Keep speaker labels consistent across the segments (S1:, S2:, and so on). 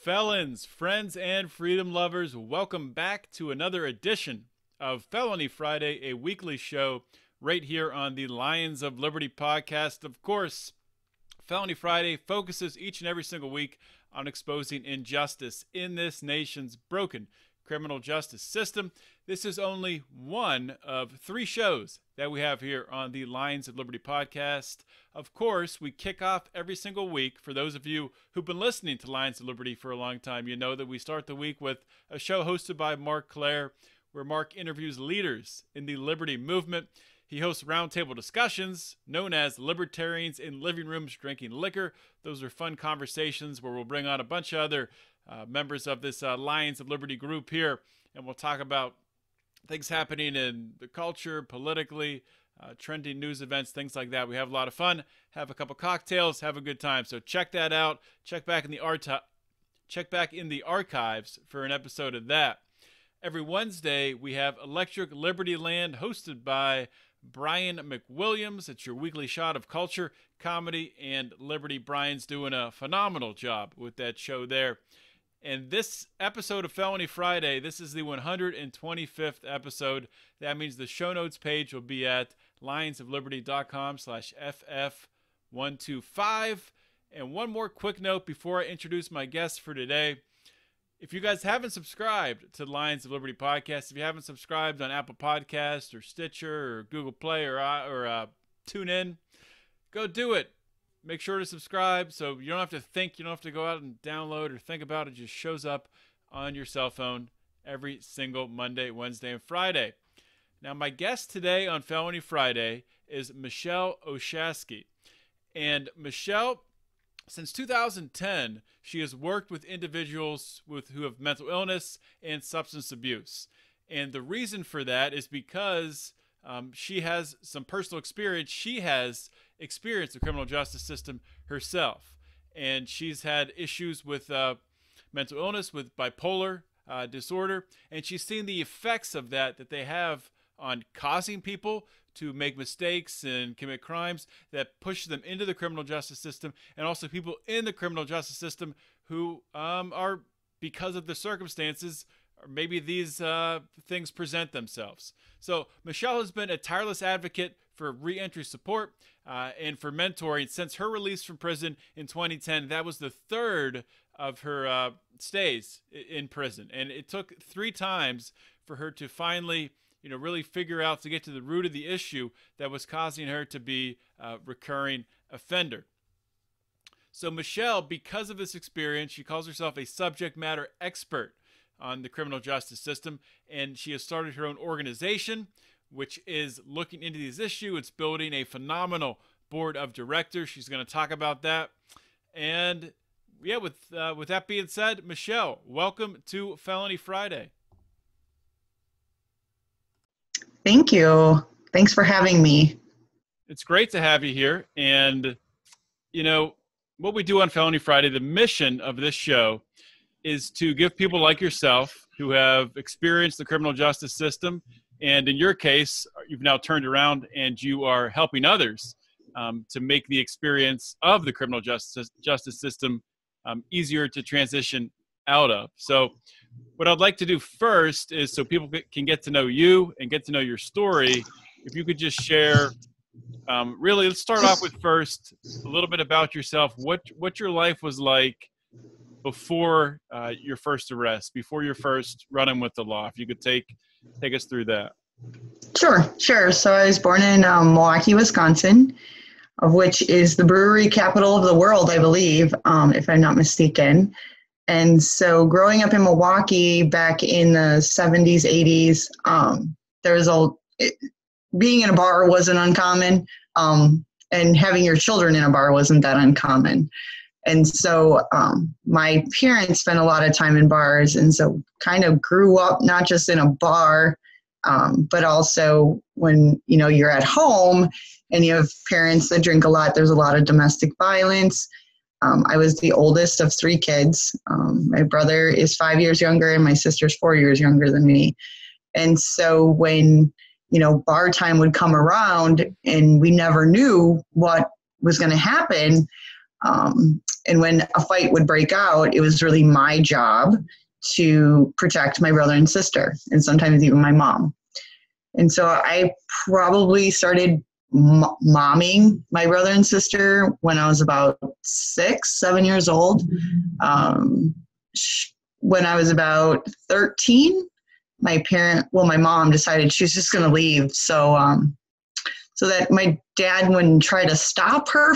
S1: Felons, friends, and freedom lovers, welcome back to another edition of Felony Friday, a weekly show right here on the Lions of Liberty podcast. Of course, Felony Friday focuses each and every single week on exposing injustice in this nation's broken criminal justice system. This is only one of three shows that we have here on the Lions of Liberty podcast. Of course, we kick off every single week. For those of you who've been listening to Lions of Liberty for a long time, you know that we start the week with a show hosted by Mark Claire, where Mark interviews leaders in the liberty movement. He hosts roundtable discussions known as Libertarians in Living Rooms Drinking Liquor. Those are fun conversations where we'll bring on a bunch of other members of this Lions of Liberty group here, and we'll talk about things happening in the culture, politically, trending news events, things like that. We have a lot of fun, have a couple cocktails, have a good time. So check that out. Check back in the archives for an episode of that. Every Wednesday, we have Electric Liberty Land, hosted by Brian McWilliams. It's your weekly shot of culture, comedy, and liberty. Brian's doing a phenomenal job with that show there. And this episode of Felony Friday, this is the 125th episode. That means the show notes page will be at lionsofliberty.com/FF125. And one more quick note before I introduce my guest for today. If you guys haven't subscribed to the Lions of Liberty podcast, if you haven't subscribed on Apple Podcasts or Stitcher or Google Play or TuneIn, go do it. Make sure to subscribe so you don't have to think, you don't have to go out and download or think about it. It just shows up on your cell phone every single Monday, Wednesday, and Friday. Now, my guest today on Felony Friday is Mishelle O'Shasky. And Mishelle, since 2010, she has worked with individuals who have mental illness and substance abuse. And the reason for that is because she has some personal experience. She has experienced the criminal justice system herself. And she's had issues with mental illness, with bipolar disorder. And she's seen the effects of that they have on causing people to make mistakes and commit crimes that push them into the criminal justice system, and also people in the criminal justice system who are, because of the circumstances, or maybe these things present themselves. So Mishelle has been a tireless advocate for reentry support and for mentoring since her release from prison in 2010. That was the third of her stays in prison, and it took 3 times for her to finally really figure out, to get to the root of the issue that was causing her to be a recurring offender. So Mishelle, because of this experience, she calls herself a subject matter expert on the criminal justice system, and she has started her own organization, which is looking into these issues. It's building a phenomenal board of directors. She's going to talk about that. And yeah, with that being said, Mishelle, welcome to Felony Friday.
S2: Thank you. Thanks for having me.
S1: It's great to have you here. And, what we do on Felony Friday, the mission of this show is to give people like yourself who have experienced the criminal justice system, and in your case, you've now turned around and you are helping others to make the experience of the criminal justice system easier to transition out of. So what I'd like to do first is, so people can get to know you and get to know your story, if you could just share, really, let's start off with first a little bit about yourself, what your life was like before your first arrest, before your first run-in with the law. If you could take us through that.
S2: Sure. So I was born in Milwaukee, Wisconsin, of which is the brewery capital of the world, I believe, if I'm not mistaken. And so growing up in Milwaukee back in the 70s, 80s, being in a bar wasn't uncommon, and having your children in a bar wasn't that uncommon. And so my parents spent a lot of time in bars, and so kind of grew up not just in a bar, but also when you're at home and you have parents that drink a lot, there's a lot of domestic violence. I was the oldest of 3 kids. My brother is 5 years younger and my sister's 4 years younger than me. And so when, bar time would come around and we never knew what was going to happen, And when a fight would break out, it was really my job to protect my brother and sister, and sometimes even my mom. And so I probably started momming my brother and sister when I was about 6, 7 years old. When I was about 13, my mom decided she was just going to leave. So that my dad wouldn't try to stop her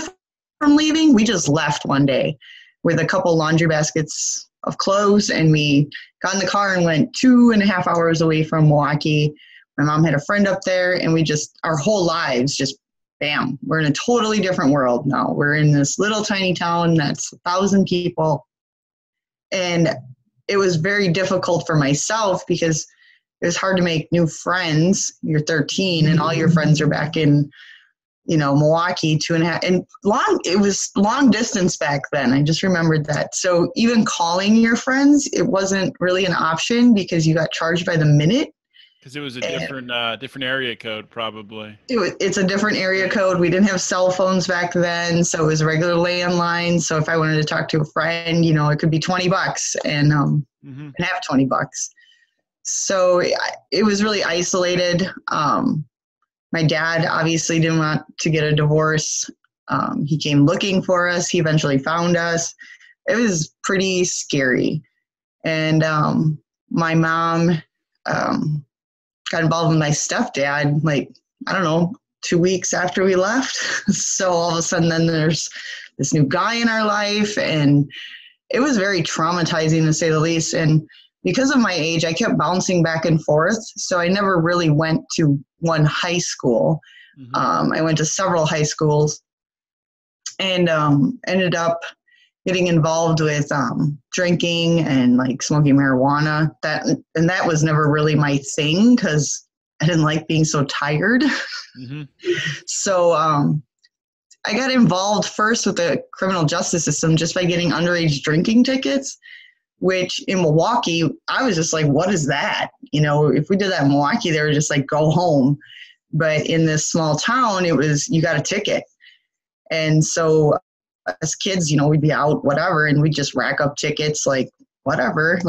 S2: from leaving, we just left one day with a couple laundry baskets of clothes, and we got in the car and went 2.5 hours away from Milwaukee. My mom had a friend up there, and our whole lives just, bam, we're in a totally different world now. We're in this little tiny town that's 1,000 people. And it was very difficult for myself because it was hard to make new friends. You're 13 and all your friends are back in, Milwaukee, 2.5, and it was long distance back then. I just remembered that. So even calling your friends, it wasn't really an option because you got charged by the minute.
S1: Because it was a different area code, probably.
S2: It's a different area code. We didn't have cell phones back then, so it was a regular landline. So if I wanted to talk to a friend, it could be $20 and have $20. So it was really isolated. My dad obviously didn't want to get a divorce. He came looking for us. He eventually found us. It was pretty scary. And my mom got involved with my stepdad, 2 weeks after we left. So all of a sudden then there's this new guy in our life, and it was very traumatizing to say the least. And because of my age, I kept bouncing back and forth. So I never really went to one high school. I went to several high schools and ended up getting involved with drinking and smoking marijuana. That was never really my thing because I didn't like being so tired. So I got involved first with the criminal justice system just by getting underage drinking tickets, which in Milwaukee, I was just like, what is that? If we did that in Milwaukee, they were just like, go home. But in this small town, it was, you got a ticket. And so as kids, we'd be out, whatever, and we'd just rack up tickets, whatever.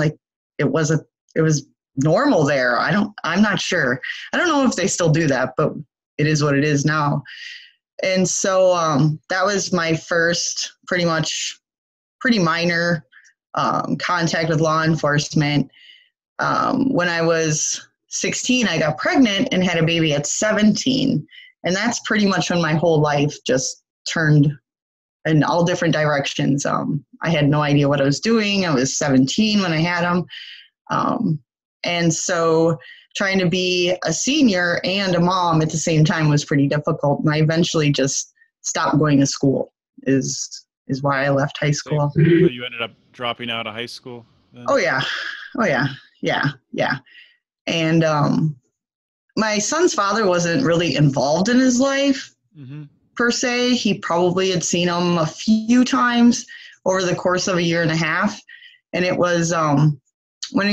S2: It was normal there. I'm not sure. I don't know if they still do that, but it is what it is now. And so that was my first pretty minor contact with law enforcement. When I was 16, I got pregnant and had a baby at 17. And that's pretty much when my whole life just turned in all different directions. I had no idea what I was doing. I was 17 when I had him. And so trying to be a senior and a mom at the same time was pretty difficult. And I eventually just stopped going to school is why I left high school.
S1: So you ended up dropping out of high school then?
S2: Oh yeah. And my son's father wasn't really involved in his life per se. He probably had seen him a few times over the course of a year and a half. And it was when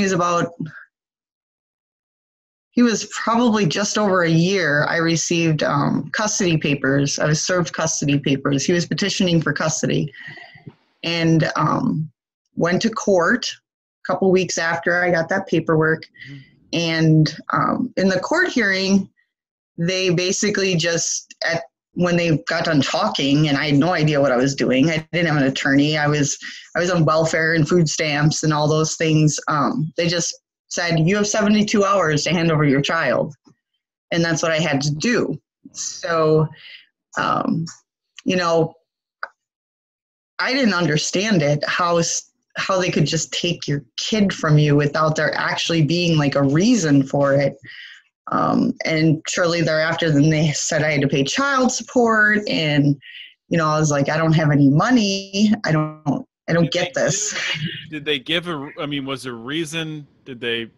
S2: he was probably just over a year, I received custody papers. I was served custody papers. He was petitioning for custody and went to court a couple weeks after I got that paperwork. And in the court hearing, they basically when they got done talking, and I had no idea what I was doing. I didn't have an attorney. I was on welfare and food stamps and all those things. They just said, you have 72 hours to hand over your child. And that's what I had to do. So, I didn't understand it, how they could just take your kid from you without there actually being a reason for it. And shortly thereafter, then they said I had to pay child support. And, I was like, I don't have any money. I don't get this.
S1: Did they give was there a reason? Did they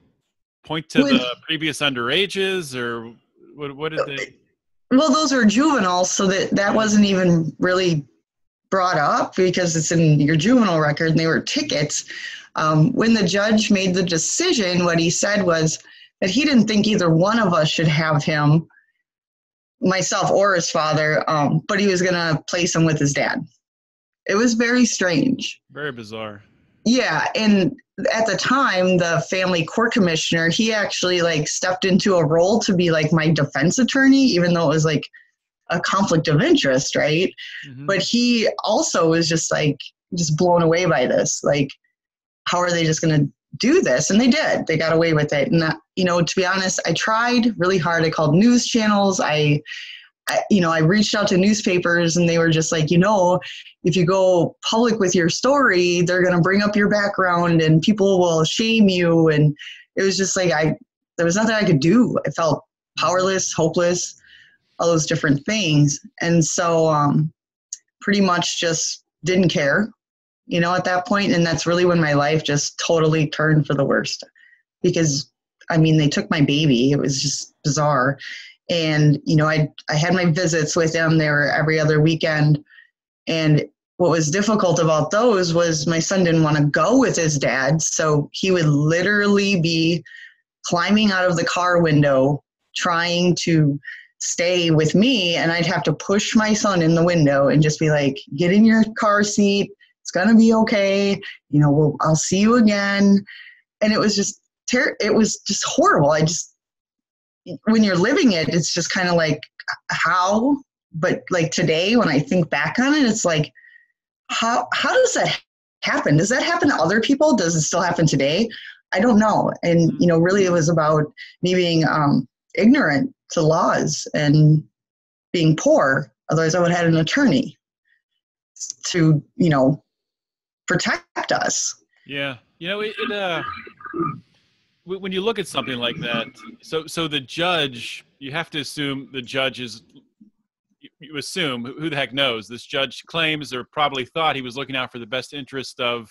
S1: point to the previous underages, or what did they?
S2: Well, those are juveniles, so that wasn't even really brought up because it's in your juvenile record and they were tickets. When the judge made the decision, what he said was that he didn't think either one of us should have him, myself or his father, but he was going to place him with his dad. It was very strange.
S1: Very bizarre.
S2: Yeah, and at the time, the family court commissioner, he actually like stepped into a role to be like my defense attorney, even though it was like a conflict of interest, right?
S1: Mm-hmm.
S2: But he also was just blown away by this. Like, how are they just going to do this? And they did. They got away with it. And, to be honest, I tried really hard. I called news channels. I reached out to newspapers, and they were just like, if you go public with your story, they're going to bring up your background and people will shame you. And it was just like, there was nothing I could do. I felt powerless, hopeless, all those different things. And so pretty much just didn't care, at that point. And that's really when my life just totally turned for the worst, because they took my baby. It was just bizarre. And, I had my visits with them. They were every other weekend. And what was difficult about those was my son didn't want to go with his dad. So he would literally be climbing out of the car window, trying to stay with me. And I'd have to push my son in the window and just be like, get in your car seat. It's going to be okay. I'll see you again. And it was just, it was just horrible. When you're living it, it's just kind of like, how? But like today, when I think back on it, it's like, how does that happen? Does that happen to other people? Does it still happen today? I don't know. And, really it was about me being ignorant to laws and being poor. Otherwise I would have had an attorney to, protect us.
S1: Yeah. When you look at something like that, so the judge, you have to assume the judge is, you assume, who the heck knows? This judge claims or probably thought he was looking out for the best interest of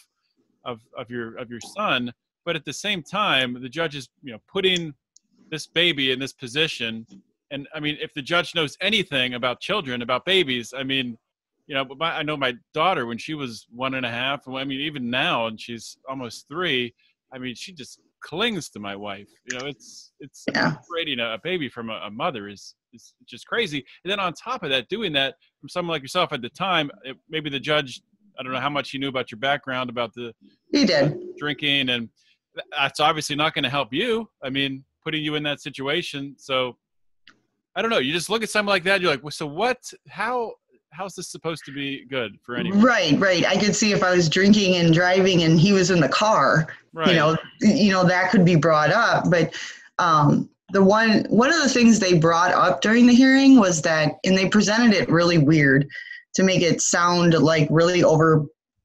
S1: your son, but at the same time, the judge is putting this baby in this position. And if the judge knows anything about children, about babies, I know my daughter when she was 1.5. Even now, and she's almost 3. She just clings to my wife. It's separating a baby from a mother is just crazy. And then on top of that, doing that from someone like yourself at the time, maybe the judge, I don't know how much he knew about your background, about
S2: he did
S1: drinking, and that's obviously not going to help you. Putting you in that situation. So I don't know. You just look at something like that. You're like, well, so what? How's this supposed to be good for anyone?
S2: Right. I could see if I was drinking and driving and he was in the car,
S1: right.
S2: That could be brought up. But one of the things they brought up during the hearing was that, and they presented it really weird to make it sound like really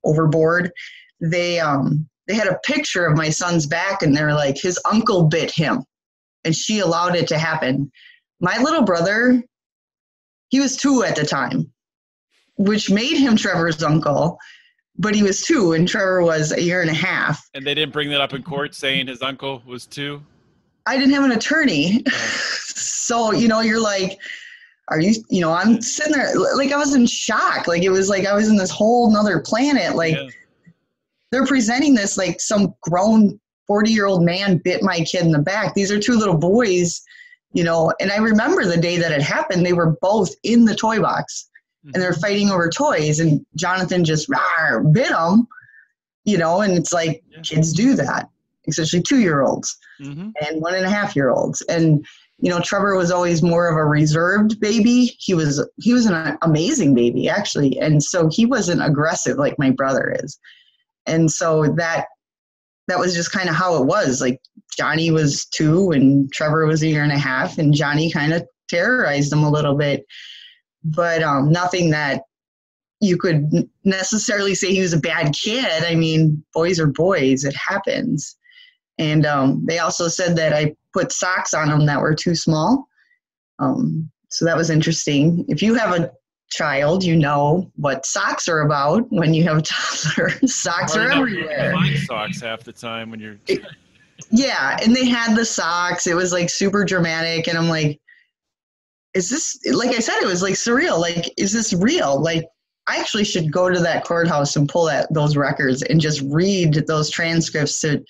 S2: overboard. They had a picture of my son's back, and they're like, his uncle bit him, and she allowed it to happen. My little brother, he was 2 at the time, which made him Trevor's uncle, but he was 2 and Trevor was 1.5 years.
S1: And they didn't bring that up in court, saying his uncle was 2?
S2: I didn't have an attorney. So, you're like, are you, I'm sitting there, like I was in shock. Like it was like I was in this whole nother planet. Like they're presenting this like some grown 40-year-old man bit my kid in the back. These are 2 little boys, and I remember the day that it happened, they were both in the toy box. And they're fighting over toys, and Jonathan just bit him, and it's like kids do that, especially 2-year-olds and 1.5-year-olds. And, Trevor was always more of a reserved baby. He was an amazing baby, actually. And so he wasn't aggressive like my brother is. And so that was just kind of how it was. Like Johnny was 2 and Trevor was 1.5 years, and Johnny kind of terrorized him a little bit. But nothing that you could necessarily say he was a bad kid. Boys are boys. It happens. And they also said that I put socks on him that were too small. So that was interesting. If you have a child, you know what socks are about when you have a toddler. Socks are everywhere.
S1: Find socks half the time when you're...
S2: Yeah, and they had the socks. It was like super dramatic. And I'm like, is this, like I said, it was like surreal. Like, is this real? Like, I actually should go to that courthouse and pull those records and just read those transcripts to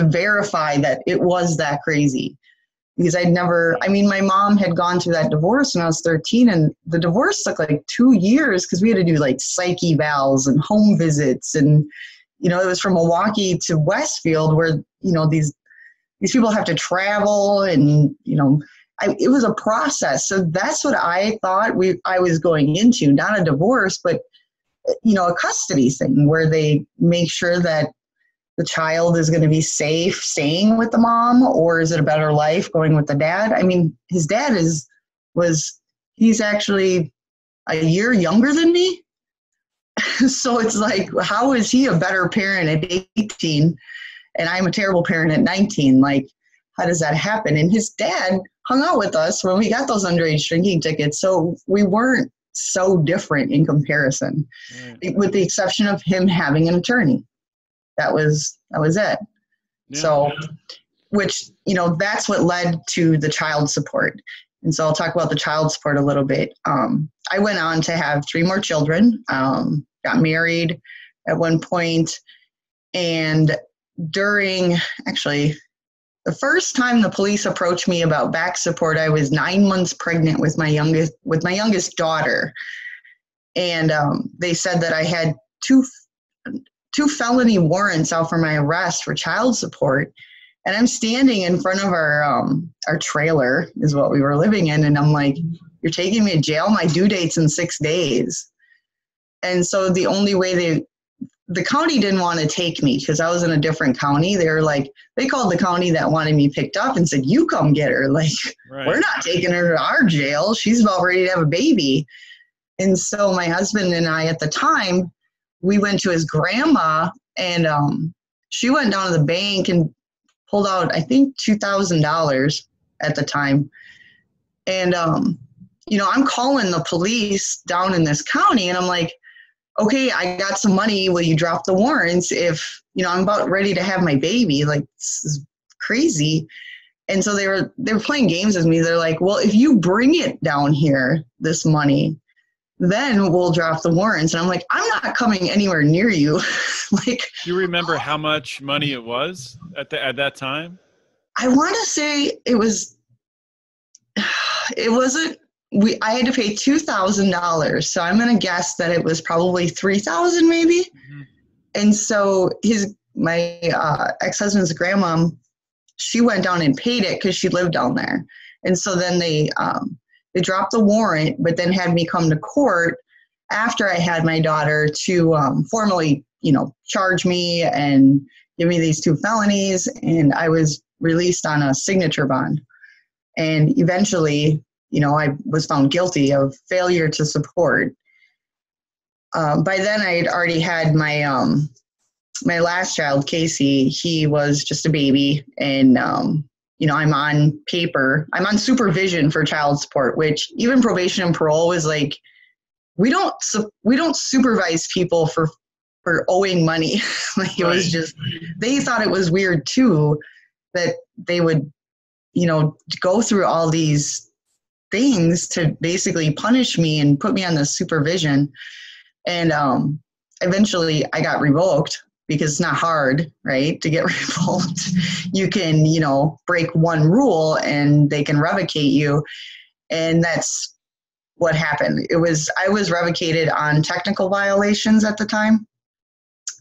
S2: verify that it was that crazy. because my mom had gone through that divorce when I was 13, and the divorce took like 2 years because we had to do like psych evals and home visits. And, it was from Milwaukee to Westfield where, these people have to travel and, it was a process. So that's what I thought I was going into, not a divorce, but, a custody thing where they make sure that the child is going to be safe staying with the mom, or is it a better life going with the dad? I mean, his dad he's actually a year younger than me. So it's like, how is he a better parent at 18 and I'm a terrible parent at 19? Like, how does that happen? And his dad hung out with us when we got those underage drinking tickets. So we weren't so different in comparison, with the exception of him having an attorney. That was it. Yeah. So, which, that's what led to the child support. And so I'll talk about the child support a little bit. I went on to have 3 more children, got married at one point, and the first time the police approached me about back support, I was 9 months pregnant with my youngest daughter. And they said that I had two felony warrants out for my arrest for child support. And I'm standing in front of our trailer is what we were living in. And I'm like, you're taking me to jail? My due date's in 6 days. And so the only way the county didn't want to take me because I was in a different county. They called the county that wanted me picked up and said, you come get her. Like, right. We're not taking her to our jail. She's about ready to have a baby. And so my husband and I at the time, we went to his grandma, and she went down to the bank and pulled out, I think, $2,000 at the time. And, I'm calling the police down in this county, and I'm like, okay, I got some money. Will you drop the warrants if, I'm about ready to have my baby? Like, this is crazy. And so they were playing games with me. They're like, well, if you bring it down here, this money, then we'll drop the warrants. And I'm like, I'm not coming anywhere near you. Like,
S1: do you remember how much money it was at that time?
S2: I want to say it wasn't, I had to pay $2,000. So I'm going to guess that it was probably $3,000 maybe. Mm-hmm. And so my ex-husband's grandma, she went down and paid it because she lived down there. And so then they dropped the warrant, but then had me come to court after I had my daughter to formally, charge me and give me these 2 felonies. And I was released on a signature bond. And eventually, I was found guilty of failure to support. By then I had already had my last child, Casey. He was just a baby. And, I'm on supervision for child support, which even probation and parole was like, we don't supervise people for owing money. Like, it was just, they thought it was weird too, that they would, go through all these things to basically punish me and put me on the supervision. And eventually I got revoked because it's not hard, right, to get revoked. You can, break one rule and they can revocate you. And that's what happened. I was revocated on technical violations at the time.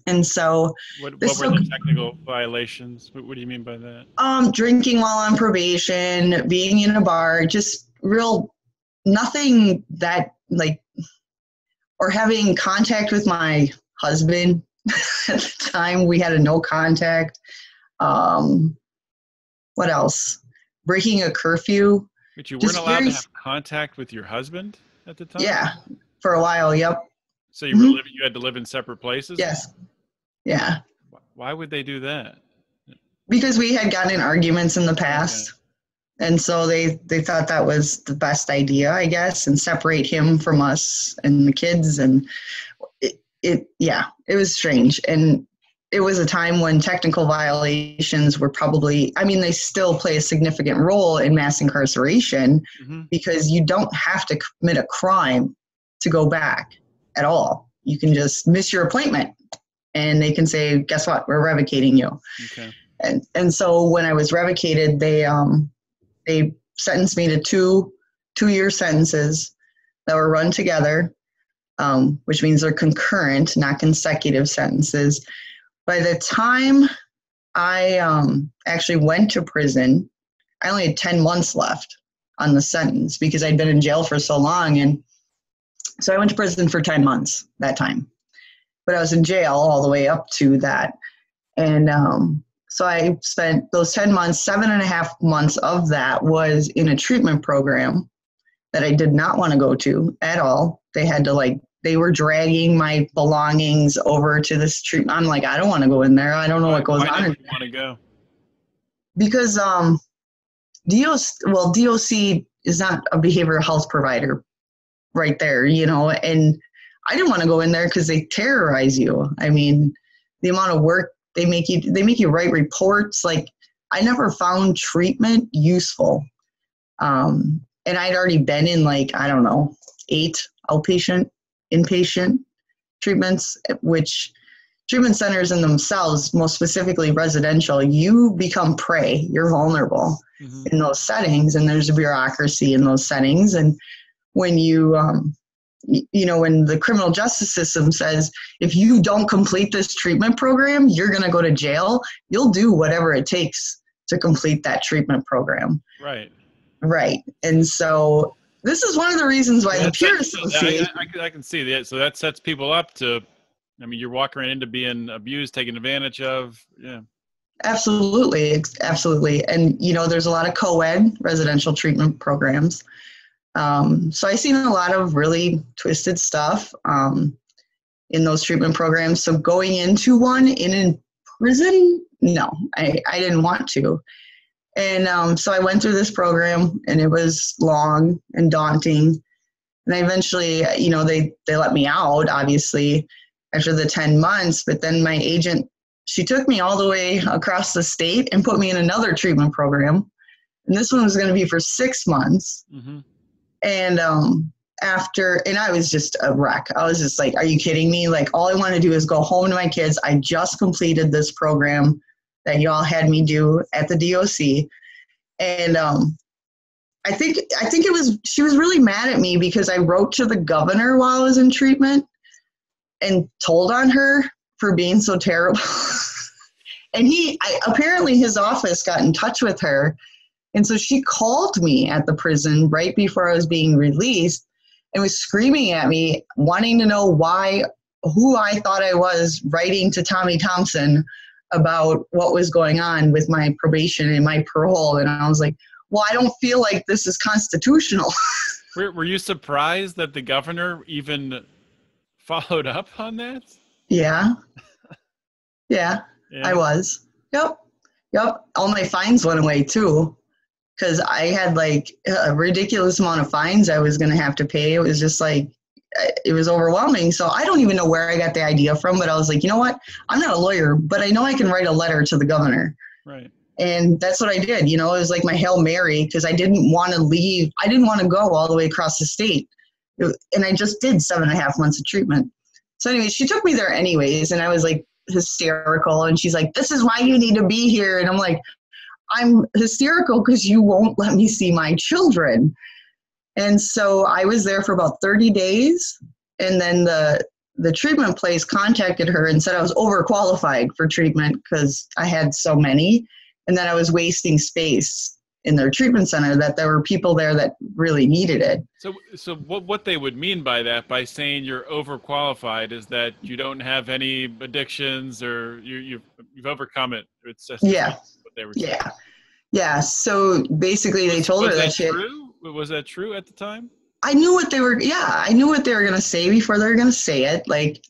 S2: And so
S1: what were the technical violations? What do you mean by that?
S2: Drinking while on probation, being in a bar, just nothing that or having contact with my husband. At the time we had a no contact. What else? Breaking a curfew.
S1: But you weren't allowed to have contact with your husband at the time?
S2: Yeah, for a while, yep.
S1: So you had to live in separate places?
S2: Yes. Yeah.
S1: Why would they do that?
S2: Because we had gotten in arguments in the past. Okay. And so they thought that was the best idea, I guess, and separate him from us and the kids. And it was strange. And it was a time when technical violations were they still play a significant role in mass incarceration, because you don't have to commit a crime to go back at all. You can just miss your appointment and they can say, guess what? We're revocating you. Okay. And so when I was revocated, they They sentenced me to two-year sentences that were run together, which means they're concurrent, not consecutive sentences. By the time I actually went to prison, I only had 10 months left on the sentence because I'd been in jail for so long. And so I went to prison for 10 months that time. But I was in jail all the way up to that. And so I spent those 10 months, 7.5 months of that was in a treatment program that I did not want to go to at all. They had to they were dragging my belongings over to this treatment. I'm like, I don't want to go in there. I don't know what goes on.
S1: Why didn't you want to go?
S2: Because DOC is not a behavioral health provider right there, and I didn't want to go in there because they terrorize you. I mean, the amount of work they make you write reports. Like, I never found treatment useful. And I'd already been in 8 outpatient, inpatient treatments, which treatment centers in themselves, most specifically residential, you become prey. You're vulnerable in those settings, and there's a bureaucracy in those settings. And when you, when the criminal justice system says, if you don't complete this treatment program, you're going to go to jail, you'll do whatever it takes to complete that treatment program.
S1: Right.
S2: Right. And so this is one of the reasons why the Peer Association.
S1: I can see that. So that sets people up to, you're walking right into being abused, taken advantage of. Yeah.
S2: Absolutely. Absolutely. And, there's a lot of co-ed residential treatment programs. So I've seen a lot of really twisted stuff in those treatment programs. So going into one in prison, no, I didn't want to. And so I went through this program, and it was long and daunting. And I eventually, they let me out, obviously, after the 10 months. But then my agent, she took me all the way across the state and put me in another treatment program. And this one was going to be for 6 months. Mm-hmm. And and I was just a wreck. I was just like, are you kidding me? Like, all I want to do is go home to my kids. I just completed this program that y'all had me do at the DOC. And I think she was really mad at me because I wrote to the governor while I was in treatment and told on her for being so terrible. And apparently his office got in touch with her. And so she called me at the prison right before I was being released and was screaming at me, wanting to know who I thought I was, writing to Tommy Thompson about what was going on with my probation and my parole. And I was like, well, I don't feel like this is constitutional.
S1: Were you surprised that the governor even followed up on that?
S2: Yeah. Yeah, I was. Yep. All my fines went away too, because I had a ridiculous amount of fines I was going to have to pay. It was just it was overwhelming. So I don't even know where I got the idea from, but I was like, you know what? I'm not a lawyer, but I know I can write a letter to the governor.
S1: Right.
S2: And that's what I did. It was like my Hail Mary, because I didn't want to leave. I didn't want to go all the way across the state. And I just did 7.5 months of treatment. So anyway, she took me there anyways, and I was hysterical. And she's like, this is why you need to be here. And I'm like, I'm hysterical because you won't let me see my children. And so I was there for about 30 days. And then the treatment place contacted her and said I was overqualified for treatment because I had so many, and that I was wasting space in their treatment center, that there were people there that really needed it. So
S1: what they would mean by that, by saying you're overqualified, is that you don't have any addictions, or you've overcome it. It's just what they were saying.
S2: Yeah. So basically they told her that shit.
S1: Was that true at the time?
S2: I knew what they were going to say before they were going to say it.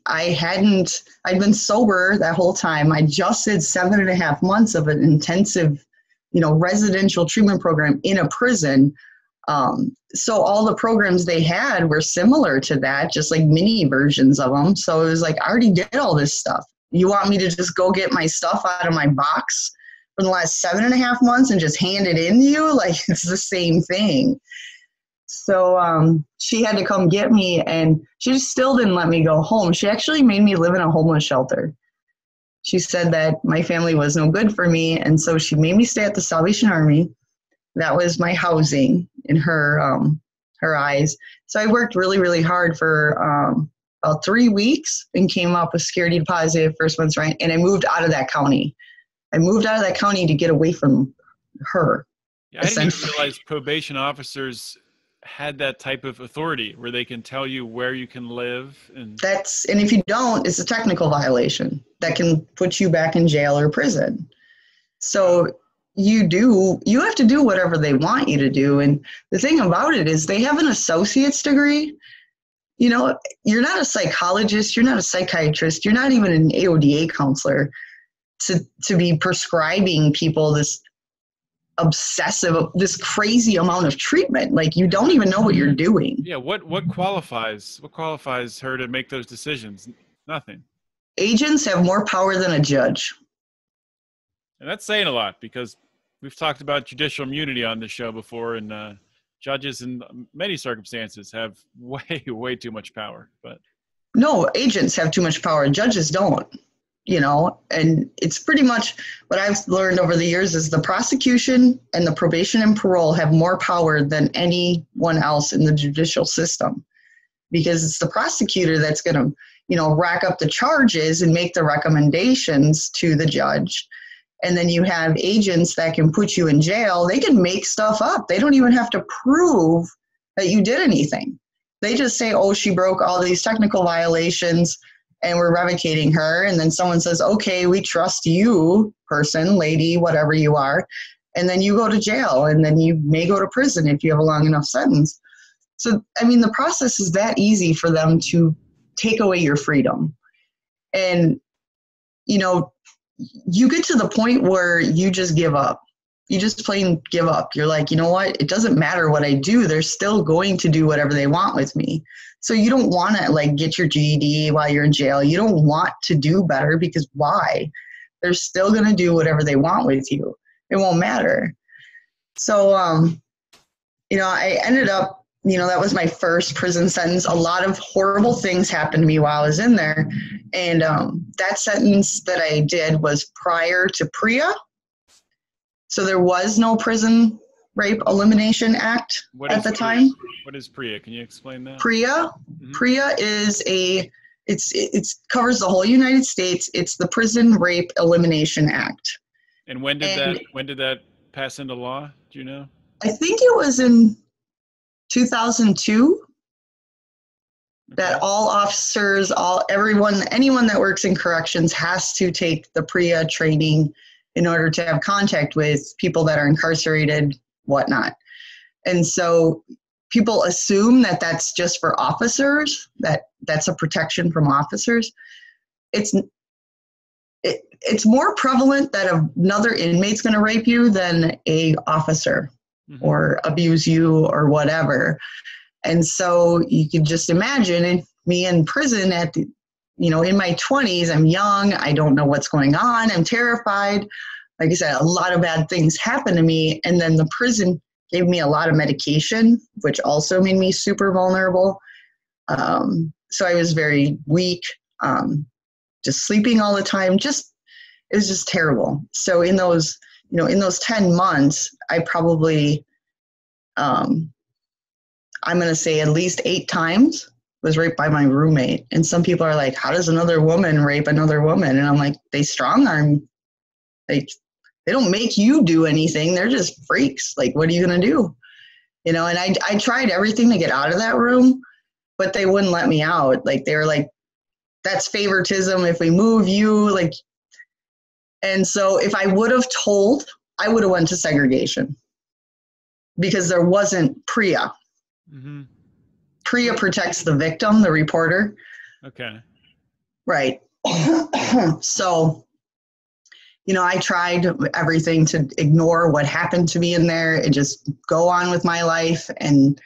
S2: I'd been sober that whole time. I just did 7.5 months of an intensive, residential treatment program in a prison. So all the programs they had were similar to that, just mini versions of them. So it was I already did all this stuff. You want me to just go get my stuff out of my box for the last 7.5 months and just hand it in to you? It's the same thing. So she had to come get me, and she still didn't let me go home. She actually made me live in a homeless shelter. She said that my family was no good for me, and so she made me stay at the Salvation Army. That was my housing in her eyes. So I worked really, really hard for about 3 weeks and came up with security deposit, first month's rent, and I moved out of that county. I moved out of that county to get away from her.
S1: Yeah, I didn't even realize probation officers had that type of authority where they can tell you where you can live. And
S2: if you don't, it's a technical violation that can put you back in jail or prison. So you have to do whatever they want you to do. And the thing about it is they have an associate's degree. You know, you're not a psychologist, you're not a psychiatrist, you're not even an AODA counselor to be prescribing people this crazy amount of treatment. Like, you don't even know what you're doing.
S1: Yeah, what qualifies her to make those decisions? Nothing.
S2: Agents have more power than a judge.
S1: And that's saying a lot, because we've talked about judicial immunity on this show before, and judges in many circumstances have way too much power. But
S2: no, agents have too much power. Judges don't. You know, and it's pretty much what I've learned over the years is the prosecution and the probation and parole have more power than anyone else in the judicial system, because it's the prosecutor that's going to, you know, rack up the charges and make the recommendations to the judge. And then you have agents that can put you in jail. They can make stuff up. They don't even have to prove that you did anything. They just say, oh, she broke all these technical violations, and we're revocating her. And then someone says, okay, we trust you, person, lady, whatever you are. And then you go to jail, and then you may go to prison if you have a long enough sentence. So, I mean, the process is that easy for them to take away your freedom. And, you know, you get to the point where you just give up. You just plain give up. You're like, you know what? It doesn't matter what I do. They're still going to do whatever they want with me. So you don't want to like get your GED while you're in jail. You don't want to do better, because why? They're still going to do whatever they want with you. It won't matter. So, you know, I ended up, you know, that was my first prison sentence. A lot of horrible things happened to me while I was in there. And that sentence that I did was prior to PREA. So there was no Prison Rape Elimination Act at the time.
S1: What is PREA? Can you explain that?
S2: PREA? PREA is it covers the whole United States. It's the Prison Rape Elimination Act.
S1: And when did that pass into law? Do you know?
S2: I think it was in 2002 that all officers, anyone that works in corrections has to take the PREA training in order to have contact with people that are incarcerated, whatnot. And so people assume that that's just for officers, that's a protection from officers. It's more prevalent that another inmate's going to rape you than a officer or abuse you or whatever. And so you can just imagine me in prison in my 20s, I'm young, I don't know what's going on, I'm terrified. Like I said, a lot of bad things happened to me, and then the prison gave me a lot of medication, which also made me super vulnerable. So I was very weak, just sleeping all the time. It was just terrible. So in those 10 months, I probably, I'm going to say at least 8 times was raped by my roommate. And some people are like, how does another woman rape another woman? And I'm like, they strong arm. Like, they don't make you do anything. They're just freaks. Like, what are you going to do? You know, and I tried everything to get out of that room, but they wouldn't let me out. Like, they were like, that's favoritism if we move you. Like, and so if I would have told, I would have went to segregation because there wasn't PREA. PREA protects the victim, the reporter.
S1: Okay.
S2: Right. So, you know, I tried everything to ignore what happened to me in there and just go on with my life. And,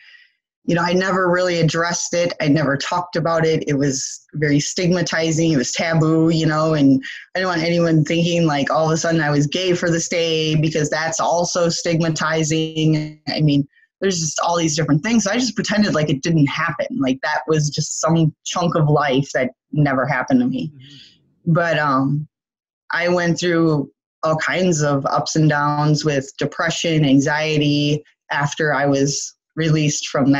S2: you know, I never really addressed it. I never talked about it. It was very stigmatizing. It was taboo, you know, and I didn't want anyone thinking like all of a sudden I was gay for this day, because that's also stigmatizing. I mean, there's just all these different things. So I just pretended like it didn't happen. Like that was just some chunk of life that never happened to me. But I went through all kinds of ups and downs with depression, anxiety after I was released from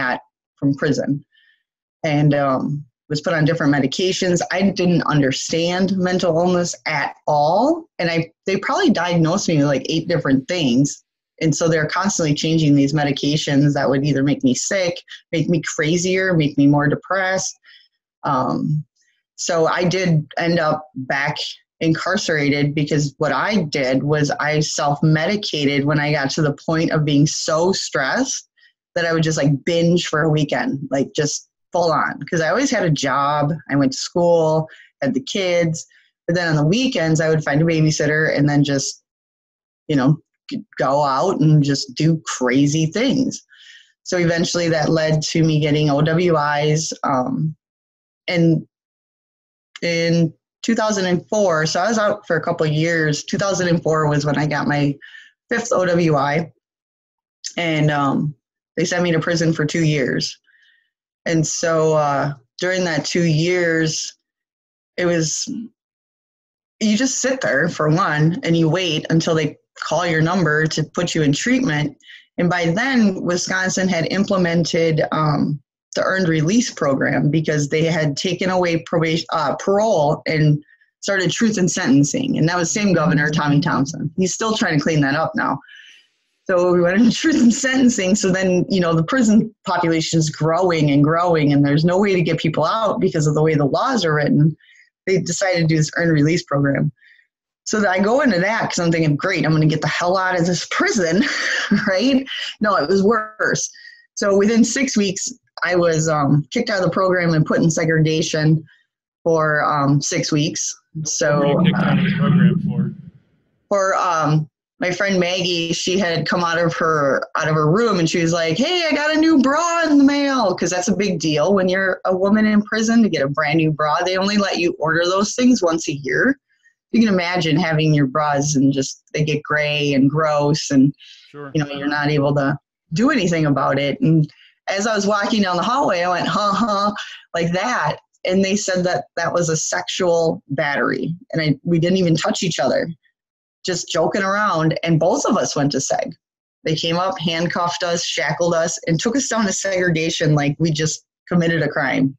S2: prison, and was put on different medications. I didn't understand mental illness at all, and they probably diagnosed me with like 8 different things. And so they're constantly changing these medications that would either make me sick, make me crazier, make me more depressed. So I did end up back incarcerated because what I did was I self-medicated when I got to the point of being so stressed that I would just like binge for a weekend, like just full on. Because I always had a job. I went to school, had the kids. But then on the weekends, I would find a babysitter and then just, go out and just do crazy things. So eventually that led to me getting OWIs. And in 2004, so I was out for a couple of years. 2004 was when I got my 5th OWI. And they sent me to prison for 2 years. And so during that 2 years, you just sit there for one, and you wait until they call your number to put you in treatment. And by then, Wisconsin had implemented the earned release program because they had taken away parole and started truth in sentencing. And that was same governor, Tommy Thompson. He's still trying to clean that up now. So we went into truth in sentencing. So then, the prison population is growing and growing, and there's no way to get people out because of the way the laws are written. They decided to do this earned release program. So I go into that because I'm thinking, great, I'm going to get the hell out of this prison, right? No, it was worse. So within 6 weeks, I was kicked out of the program and put in segregation for 6 weeks. So
S1: what were you kicked out of the program
S2: for my friend Maggie, she had come out of her room and she was like, hey, I got a new bra in the mail. Because that's a big deal when you're a woman in prison to get a brand new bra. They only let you order those things once a year. You can imagine having your bras and just they get gray and gross and
S1: Sure.
S2: You're not able to do anything about it. And as I was walking down the hallway, I went, like that. And they said that was a sexual battery. And we didn't even touch each other, just joking around. And both of us went to seg. They came up, handcuffed us, shackled us, and took us down to segregation like we just committed a crime.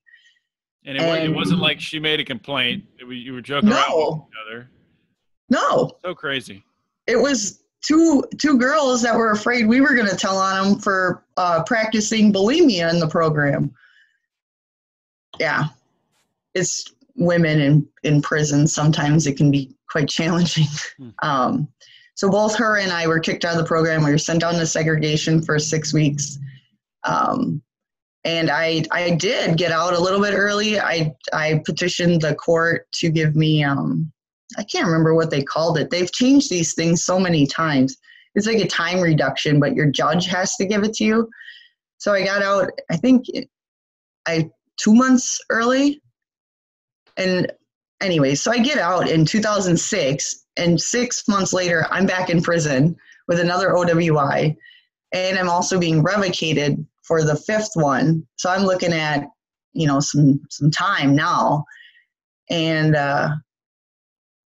S1: And it wasn't like she made a complaint. You were joking around with each other.
S2: No.
S1: So crazy.
S2: It was two girls that were afraid we were going to tell on them for practicing bulimia in the program. Yeah. It's women in prison. Sometimes it can be quite challenging. So both her and I were kicked out of the program. We were sent down to segregation for 6 weeks. And I did get out a little bit early. I petitioned the court to give me, I can't remember what they called it. They've changed these things so many times. It's like a time reduction, but your judge has to give it to you. So I got out, I think 2 months early. And anyway, so I get out in 2006, and 6 months later, I'm back in prison with another OWI, and I'm also being revocated for the 5th one. So I'm looking at, some time now. And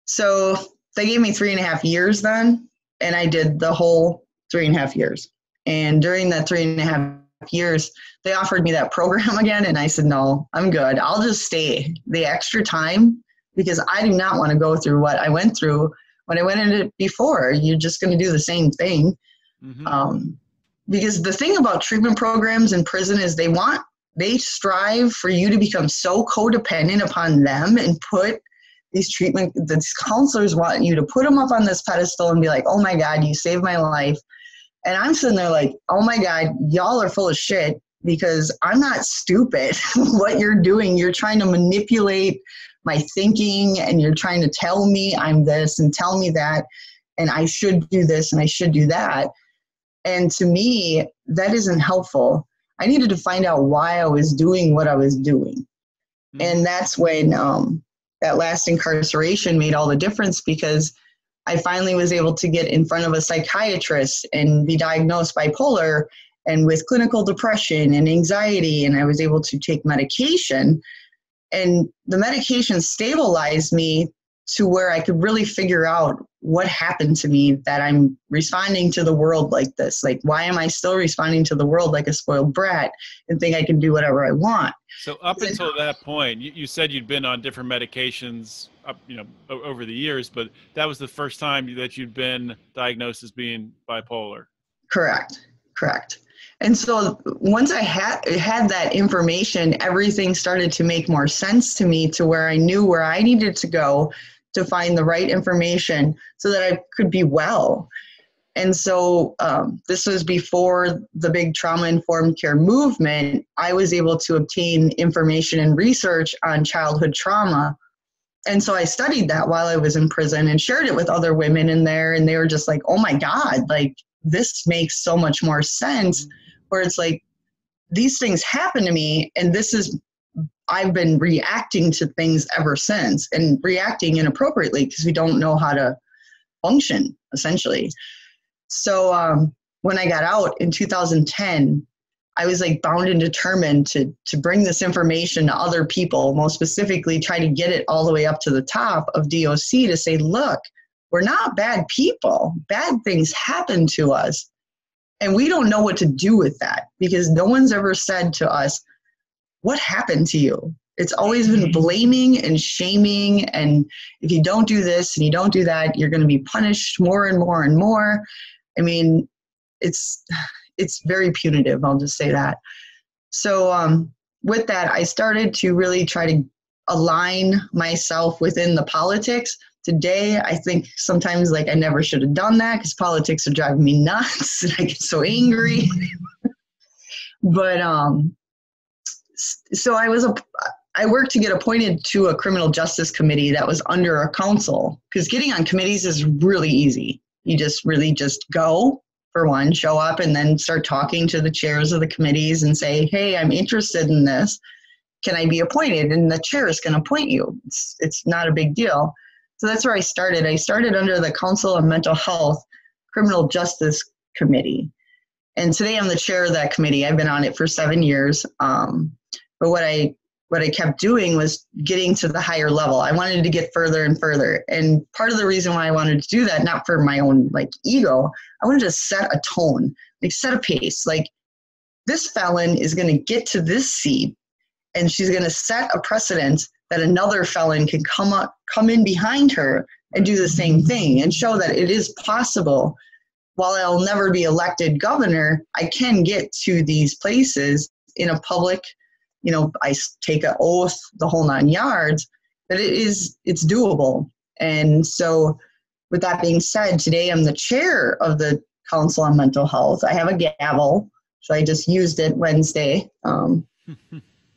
S2: so they gave me 3.5 years then, and I did the whole 3.5 years. And during that 3.5 years, they offered me that program again, and I said, no, I'm good. I'll just stay the extra time because I do not want to go through what I went through when I went in it before. You're just going to do the same thing. Mm-hmm. Because the thing about treatment programs in prison is they strive for you to become so codependent upon them and put these counselors want you to put them up on this pedestal and be like, oh my God, you saved my life. And I'm sitting there like, oh my God, y'all are full of shit because I'm not stupid. What you're doing, you're trying to manipulate my thinking and you're trying to tell me I'm this and tell me that and I should do this and I should do that. And to me, that isn't helpful. I needed to find out why I was doing what I was doing. Mm-hmm. And that's when that last incarceration made all the difference because I finally was able to get in front of a psychiatrist and be diagnosed bipolar and with clinical depression and anxiety. And I was able to take medication. And the medication stabilized me to where I could really figure out what happened to me that I'm responding to the world like this? Like, why am I still responding to the world like a spoiled brat and think I can do whatever I want?
S1: So up until that point, you said you'd been on different medications over the years, but that was the first time that you'd been diagnosed as being bipolar.
S2: Correct. And so once I had that information, everything started to make more sense to me, to where I knew where I needed to go to find the right information so that I could be well. And so this was before the big trauma-informed care movement. I was able to obtain information and research on childhood trauma. And so I studied that while I was in prison and shared it with other women in there. And they were just like, oh my God, like this makes so much more sense. Where it's like, these things happen to me, and I've been reacting to things ever since, and reacting inappropriately because we don't know how to function, essentially. So when I got out in 2010, I was like bound and determined to bring this information to other people, most specifically try to get it all the way up to the top of DOC to say, look, we're not bad people. Bad things happen to us. And we don't know what to do with that, because no one's ever said to us, what happened to you? It's always been blaming and shaming. And if you don't do this and you don't do that, you're going to be punished more and more and more. I mean, it's very punitive. I'll just say that. So with that, I started to really try to align myself within the politics. Today, I think sometimes like I never should have done that, because politics are driving me nuts and I get so angry. But so I worked to get appointed to a criminal justice committee that was under a council, because getting on committees is really easy. You just really just go, for one, show up, and then start talking to the chairs of the committees and say, hey, I'm interested in this. Can I be appointed? And the chair is going to appoint you. It's not a big deal. So that's where I started. I started under the Council on Mental Health Criminal Justice Committee. And today I'm the chair of that committee. I've been on it for 7 years. But what I kept doing was getting to the higher level. I wanted to get further and further. And part of the reason why I wanted to do that, not for my own like ego, I wanted to set a tone, like set a pace. Like, this felon is going to get to this seat, and she's going to set a precedent that another felon can come in behind her and do the same thing, and show that it is possible. While I'll never be elected governor, I can get to these places in a public, I take an oath, the whole 9 yards, that it's doable. And so with that being said, today I'm the chair of the Council on Mental Health. I have a gavel, so I just used it Wednesday.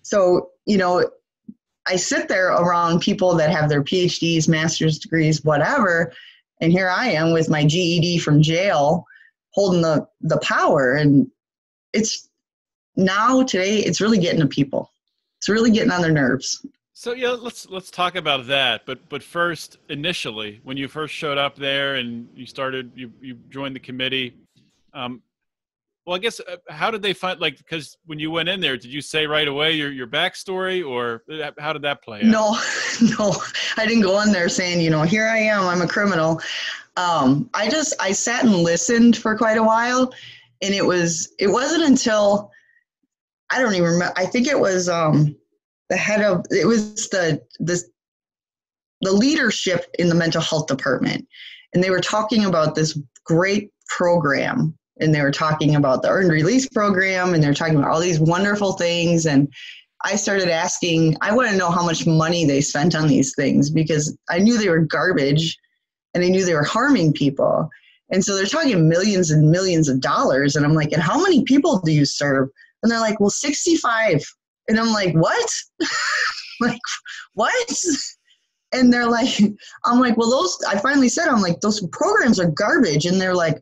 S2: So, I sit there around people that have their PhDs, master's degrees, whatever, and here I am with my GED from jail holding the power. And today, it's really getting to people. It's really getting on their nerves.
S1: So yeah, let's talk about that. But first, initially, when you first showed up there and you joined the committee, well, I guess, how did they find, because when you went in there, did you say right away your backstory, or how did that play out?
S2: No, I didn't go in there saying, here I am, I'm a criminal. I sat and listened for quite a while, and it wasn't until, I don't even remember, I think it was the leadership in the mental health department, and they were talking about this great program. And they were talking about the earned release program, and they were talking about all these wonderful things. And I started asking, I want to know how much money they spent on these things, because I knew they were garbage and I knew they were harming people. And so they're talking millions and millions of dollars. And I'm like, and how many people do you serve? And they're like, well, 65. And I'm like, what? Like, what? And they're like, I'm like, well, I finally said, I'm like, those programs are garbage. And they're like,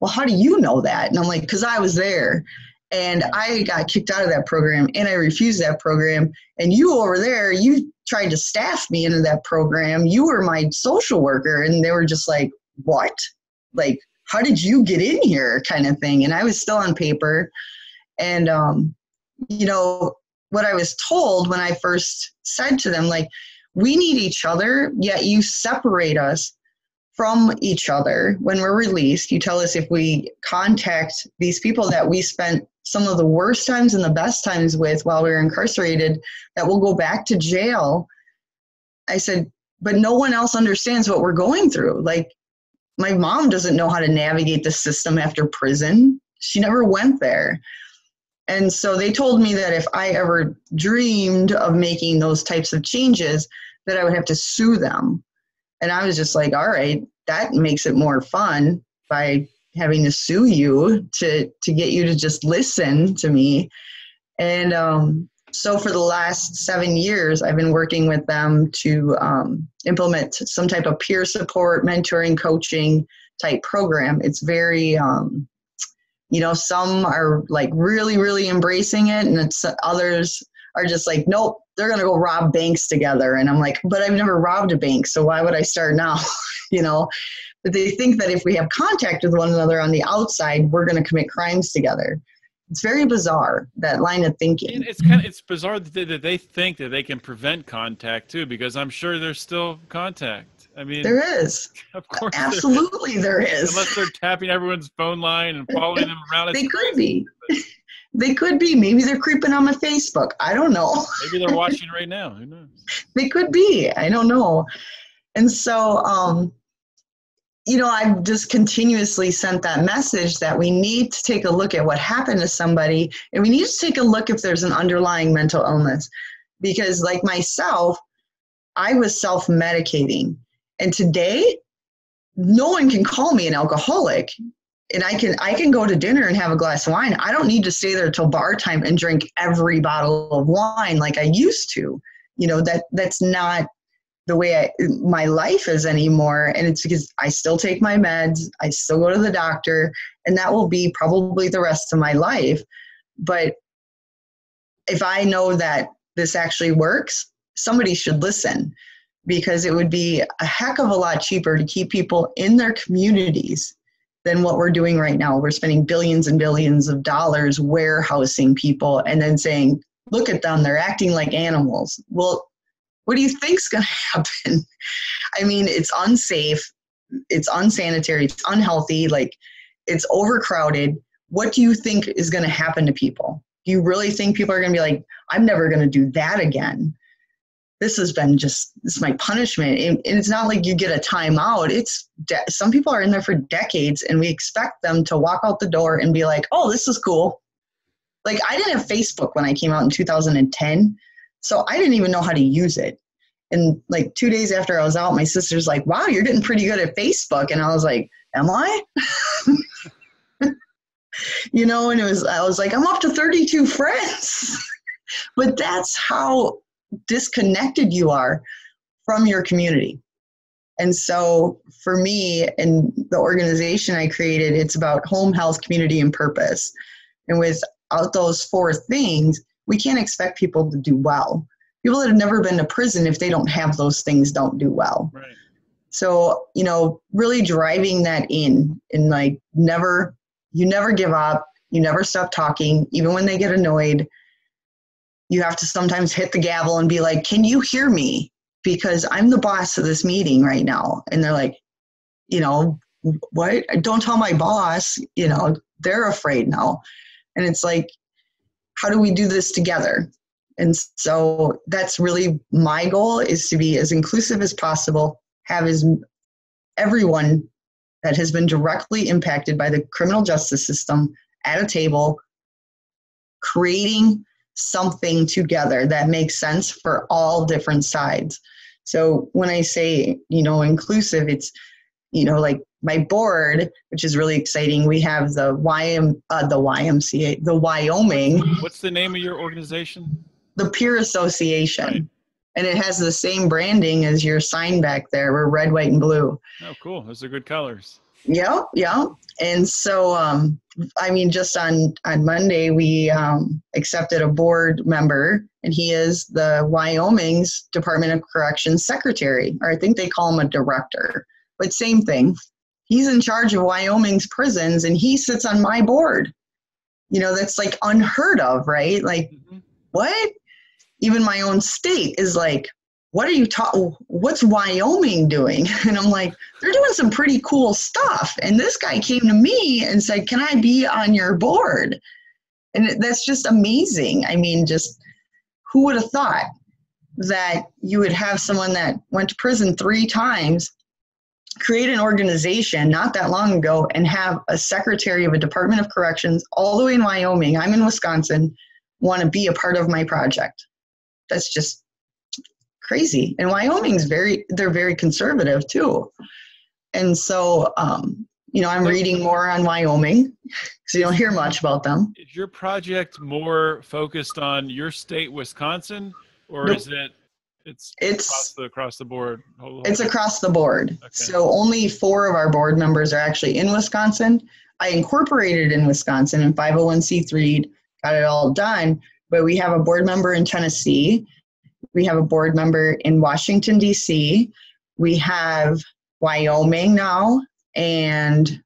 S2: well, how do you know that? And I'm like, because I was there, and I got kicked out of that program, and I refused that program. And you over there, you tried to staff me into that program. You were my social worker. And they were just like, what? Like, how did you get in here, kind of thing? And I was still on paper. And, what I was told when I first said to them, like, we need each other, yet you separate us from each other when we're released. You tell us if we contact these people that we spent some of the worst times and the best times with while we were incarcerated, that we'll go back to jail. I said, but no one else understands what we're going through. Like, my mom doesn't know how to navigate the system after prison. She never went there. And so they told me that if I ever dreamed of making those types of changes, that I would have to sue them. And I was just like, all right, that makes it more fun by having to sue you to get you to just listen to me. And so for the last 7 years, I've been working with them to implement some type of peer support, mentoring, coaching type program. It's very, some are like really, really embracing it, and others are just like, nope, they're going to go rob banks together. And I'm like, but I've never robbed a bank, so why would I start now? But they think that if we have contact with one another on the outside, we're going to commit crimes together. It's very bizarre, that line of thinking.
S1: And it's bizarre that they think that they can prevent contact too, because I'm sure there's still contact. I mean,
S2: there is.
S1: Of course,
S2: absolutely there is.
S1: Unless they're tapping everyone's phone line and following them around.
S2: They could be. They could be. Maybe they're creeping on my Facebook. I don't know.
S1: Maybe they're watching right now. Who knows?
S2: They could be. I don't know. And so, I've just continuously sent that message that we need to take a look at what happened to somebody, and we need to take a look if there's an underlying mental illness. Because like myself, I was self-medicating. And today, no one can call me an alcoholic. And I can go to dinner and have a glass of wine. I don't need to stay there till bar time and drink every bottle of wine like I used to. That's not the way my life is anymore. And it's because I still take my meds. I still go to the doctor, and that will be probably the rest of my life. But if I know that this actually works, somebody should listen, because it would be a heck of a lot cheaper to keep people in their communities than what we're doing right now. We're spending billions and billions of dollars warehousing people and then saying, look at them, they're acting like animals. Well, what do you think's going to happen? I mean, it's unsafe, it's unsanitary, it's unhealthy, like it's overcrowded. What do you think is going to happen to people? Do you really think people are going to be like, I'm never going to do that again? This is my punishment. And it's not like you get a timeout. Some people are in there for decades, and we expect them to walk out the door and be like, oh, this is cool. Like, I didn't have Facebook when I came out in 2010, so I didn't even know how to use it. And like 2 days after I was out, my sister's like, wow, you're getting pretty good at Facebook. And I was like, am I? And I was like, I'm up to 32 friends. But that's how disconnected you are from your community. And so for me and the organization I created, it's about home, health, community, and purpose. And without those 4 things, we can't expect people to do well. People that have never been to prison, if they don't have those things, don't do well.
S1: Right.
S2: So, really driving that in, and like you never give up. You never stop talking, even when they get annoyed. You have to sometimes hit the gavel and be like, can you hear me? Because I'm the boss of this meeting right now. And they're like, what? Don't tell my boss. They're afraid now. And it's like, how do we do this together? And so that's really my goal, is to be as inclusive as possible, have everyone that has been directly impacted by the criminal justice system at a table, creating something together that makes sense for all different sides. So when I say, inclusive, it's, like my board, which is really exciting. We have the YMCA, the Wyoming.
S1: What's the name of your organization?
S2: The Peer Association.
S1: Right.
S2: And it has the same branding as your sign back there. We're red, white, and blue.
S1: Oh, cool. Those are good colors.
S2: Yeah. And so, just on Monday, we accepted a board member, and he is the Wyoming's Department of Corrections secretary, or I think they call him a director, but same thing. He's in charge of Wyoming's prisons, and he sits on my board. That's like unheard of, right? Like, what? Even my own state is like, what's Wyoming doing? And I'm like, they're doing some pretty cool stuff. And this guy came to me and said, can I be on your board? And that's just amazing. I mean, just who would have thought that you would have someone that went to prison 3 times, create an organization not that long ago, and have a secretary of a Department of Corrections all the way in Wyoming, I'm in Wisconsin, want to be a part of my project. That's just crazy. And Wyoming's they're very conservative too. And so, I'm reading more on Wyoming because you don't hear much about them.
S1: Is your project more focused on your state, Wisconsin, or
S2: Nope.
S1: is it's across the board?
S2: It's across the board.
S1: Okay.
S2: So only 4 of our board members are actually in Wisconsin. I incorporated in Wisconsin in 501c3, got it all done, but we have a board member in Tennessee. We have a board member in Washington, D.C. We have Wyoming now. And did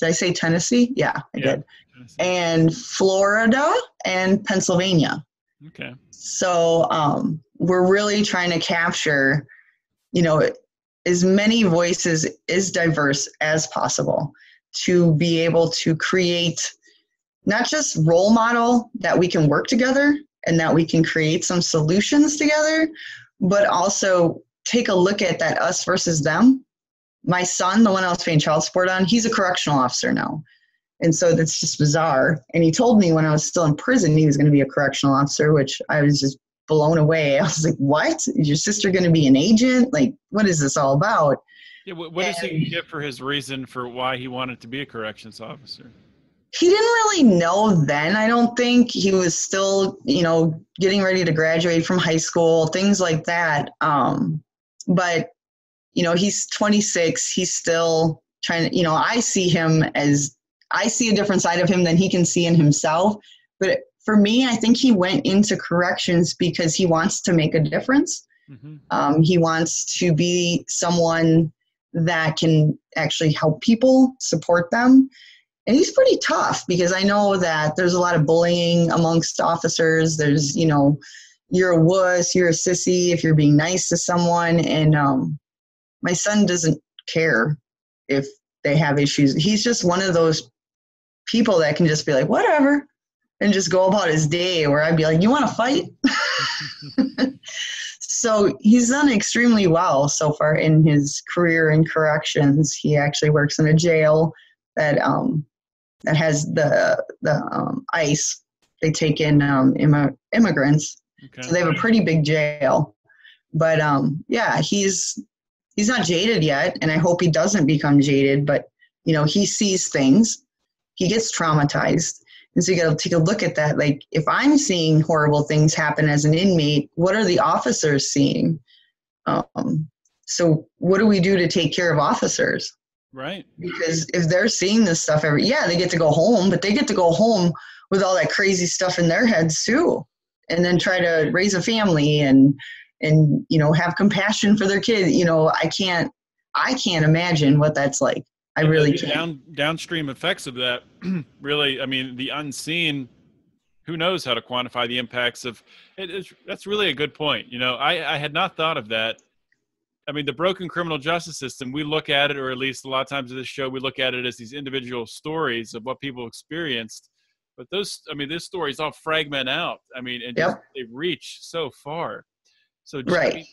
S2: I say Tennessee? Yeah, I did.
S1: Tennessee.
S2: And Florida and Pennsylvania.
S1: Okay.
S2: So we're really trying to capture, as many voices, as diverse as possible, to be able to create not just role model that we can work together and that we can create some solutions together, but also take a look at that us versus them. My son, the one I was paying child support on, he's a correctional officer now. And so that's just bizarre. And he told me when I was still in prison, he was going to be a correctional officer, which I was just blown away. I was like, what? Is your sister going to be an agent? Like, what is this all about?
S1: Yeah, what does he give for his reason for why he wanted to be a corrections officer?
S2: He didn't really know then, I don't think. He was still, getting ready to graduate from high school, things like that. But he's 26. He's still trying to, I see a different side of him than he can see in himself. But for me, I think he went into corrections because he wants to make a difference. Mm-hmm. He wants to be someone that can actually help people, support them. And he's pretty tough because I know that there's a lot of bullying amongst officers. There's, you're a wuss, you're a sissy if you're being nice to someone. And my son doesn't care if they have issues. He's just one of those people that can just be like, whatever, and just go about his day, where I'd be like, you want to fight? So he's done extremely well so far in his career in corrections. He actually works in a jail that has the ICE. They take in immigrants. Okay. So they have a pretty big jail. But he's not jaded yet, and I hope he doesn't become jaded. But he sees things. He gets traumatized. And so you got to take a look at that. Like, if I'm seeing horrible things happen as an inmate, what are the officers seeing? So what do we do to take care of officers?
S1: Right.
S2: Because if they're seeing this stuff they get to go home, but they get to go home with all that crazy stuff in their heads too. And then try to raise a family and have compassion for their kid. I can't imagine what that's like. I really can't.
S1: Downstream effects of that, really, I mean, the unseen, who knows how to quantify the impacts of it. That's really a good point. I had not thought of that. I mean, the broken criminal justice system, we look at it, or at least a lot of times in this show, we look at it as these individual stories of what people experienced. But those stories all fragment out. I mean, and they reach so far. So
S2: right.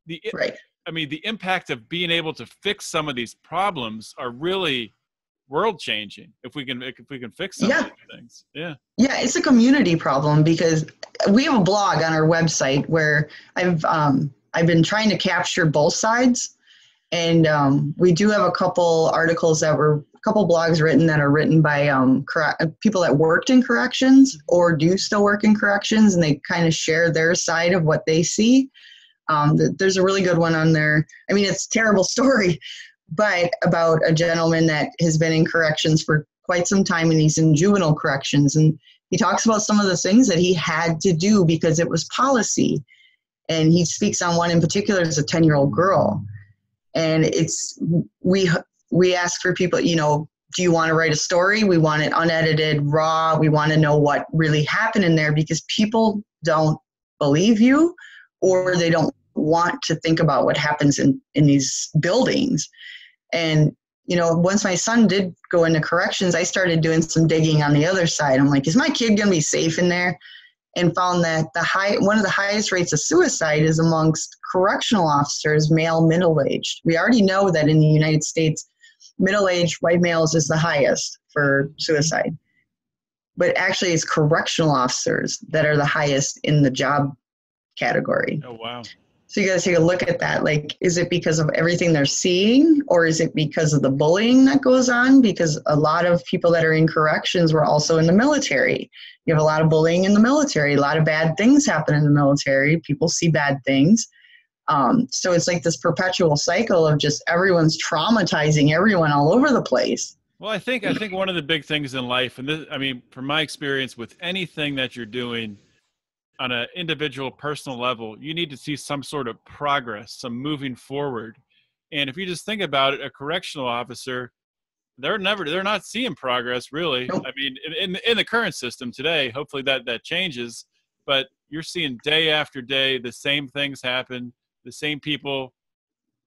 S1: The impact of being able to fix some of these problems are really world changing if we can fix some of these things. Yeah. Yeah,
S2: it's a community problem because we have a blog on our website where I've been trying to capture both sides, and we do have a couple blogs written that are written by people that worked in corrections or do still work in corrections, and they kind of share their side of what they see. There's a really good one on there. I mean, it's a terrible story, but about a gentleman that has been in corrections for quite some time, and he's in juvenile corrections, and he talks about some of the things that he had to do because it was policy. And he speaks on one in particular as a 10-year-old girl. And we ask for people, do you want to write a story? We want it unedited, raw. We want to know what really happened in there because people don't believe you, or they don't want to think about what happens in these buildings. And, you know, once my son did go into corrections, I started doing some digging on the other side. I'm like, is my kid going to be safe in there? And found that one of the highest rates of suicide is amongst correctional officers, male middle-aged. We already know that in the United States, middle-aged white males is the highest for suicide. But actually, it's correctional officers that are the highest in the job category.
S1: Oh, wow.
S2: So you got to take a look at that. Like, is it because of everything they're seeing, or is it because of the bullying that goes on? Because a lot of people that are in corrections were also in the military. You have a lot of bullying in the military. A lot of bad things happen in the military. People see bad things. So it's like this perpetual cycle of just everyone's traumatizing everyone all over the place.
S1: Well, I think one of the big things in life, and this, I mean, from my experience with anything that you're doing on an individual personal level, you need to see some sort of progress, some moving forward. And if you just think about it, a correctional officer, they're not seeing progress really.
S2: Nope.
S1: I mean, in the current system today, hopefully that changes, but you're seeing day after day, the same things happen, the same people,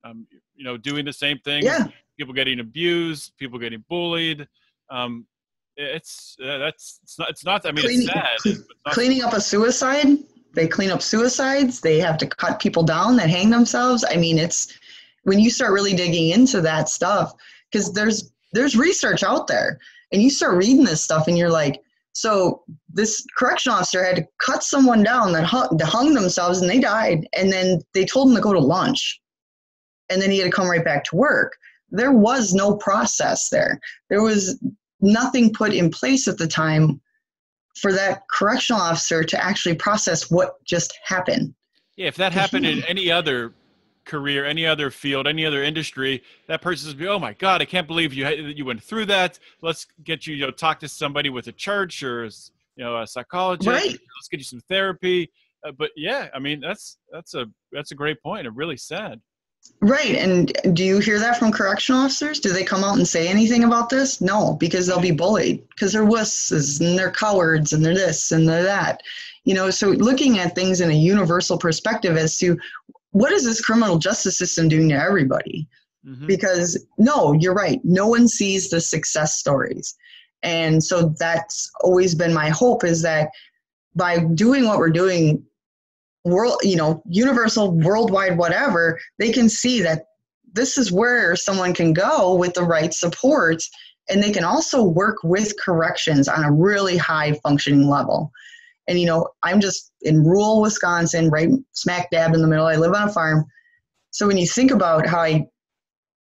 S1: you know, doing the same things,
S2: Yeah.
S1: People getting abused, people getting bullied. It's not. I mean, it's sad.
S2: Cleaning up a suicide. They clean up suicides. They have to cut people down that hang themselves. I mean, it's when you start really digging into that stuff, because there's research out there, and you start reading this stuff, and you're like, so this correctional officer had to cut someone down that hung themselves, and they died, and then they told him to go to lunch, and then he had to come right back to work. There was no process there. There was nothing put in place at the time for that correctional officer to actually process what just happened.
S1: Yeah, if that happened in any other career, any other field, any other industry, that person's be, oh my God, I can't believe you went through that. Let's get you, talk to somebody with a church or, a psychologist.
S2: Right.
S1: Let's get you some therapy. But yeah, I mean, that's a great point. I'm really sad.
S2: Right. And do you hear that from correctional officers? Do they come out and say anything about this? No, because they'll be bullied because they're wusses and they're cowards and they're this and they're that. So looking at things in a universal perspective as to what is this criminal justice system doing to everybody? Mm-hmm. Because no, you're right. No one sees the success stories. And so that's always been my hope, is that by doing what we're doing, universal, worldwide, whatever, they can see that this is where someone can go with the right supports, and they can also work with corrections on a really high functioning level. And, I'm just in rural Wisconsin, right smack dab in the middle. I live on a farm. So when you think about how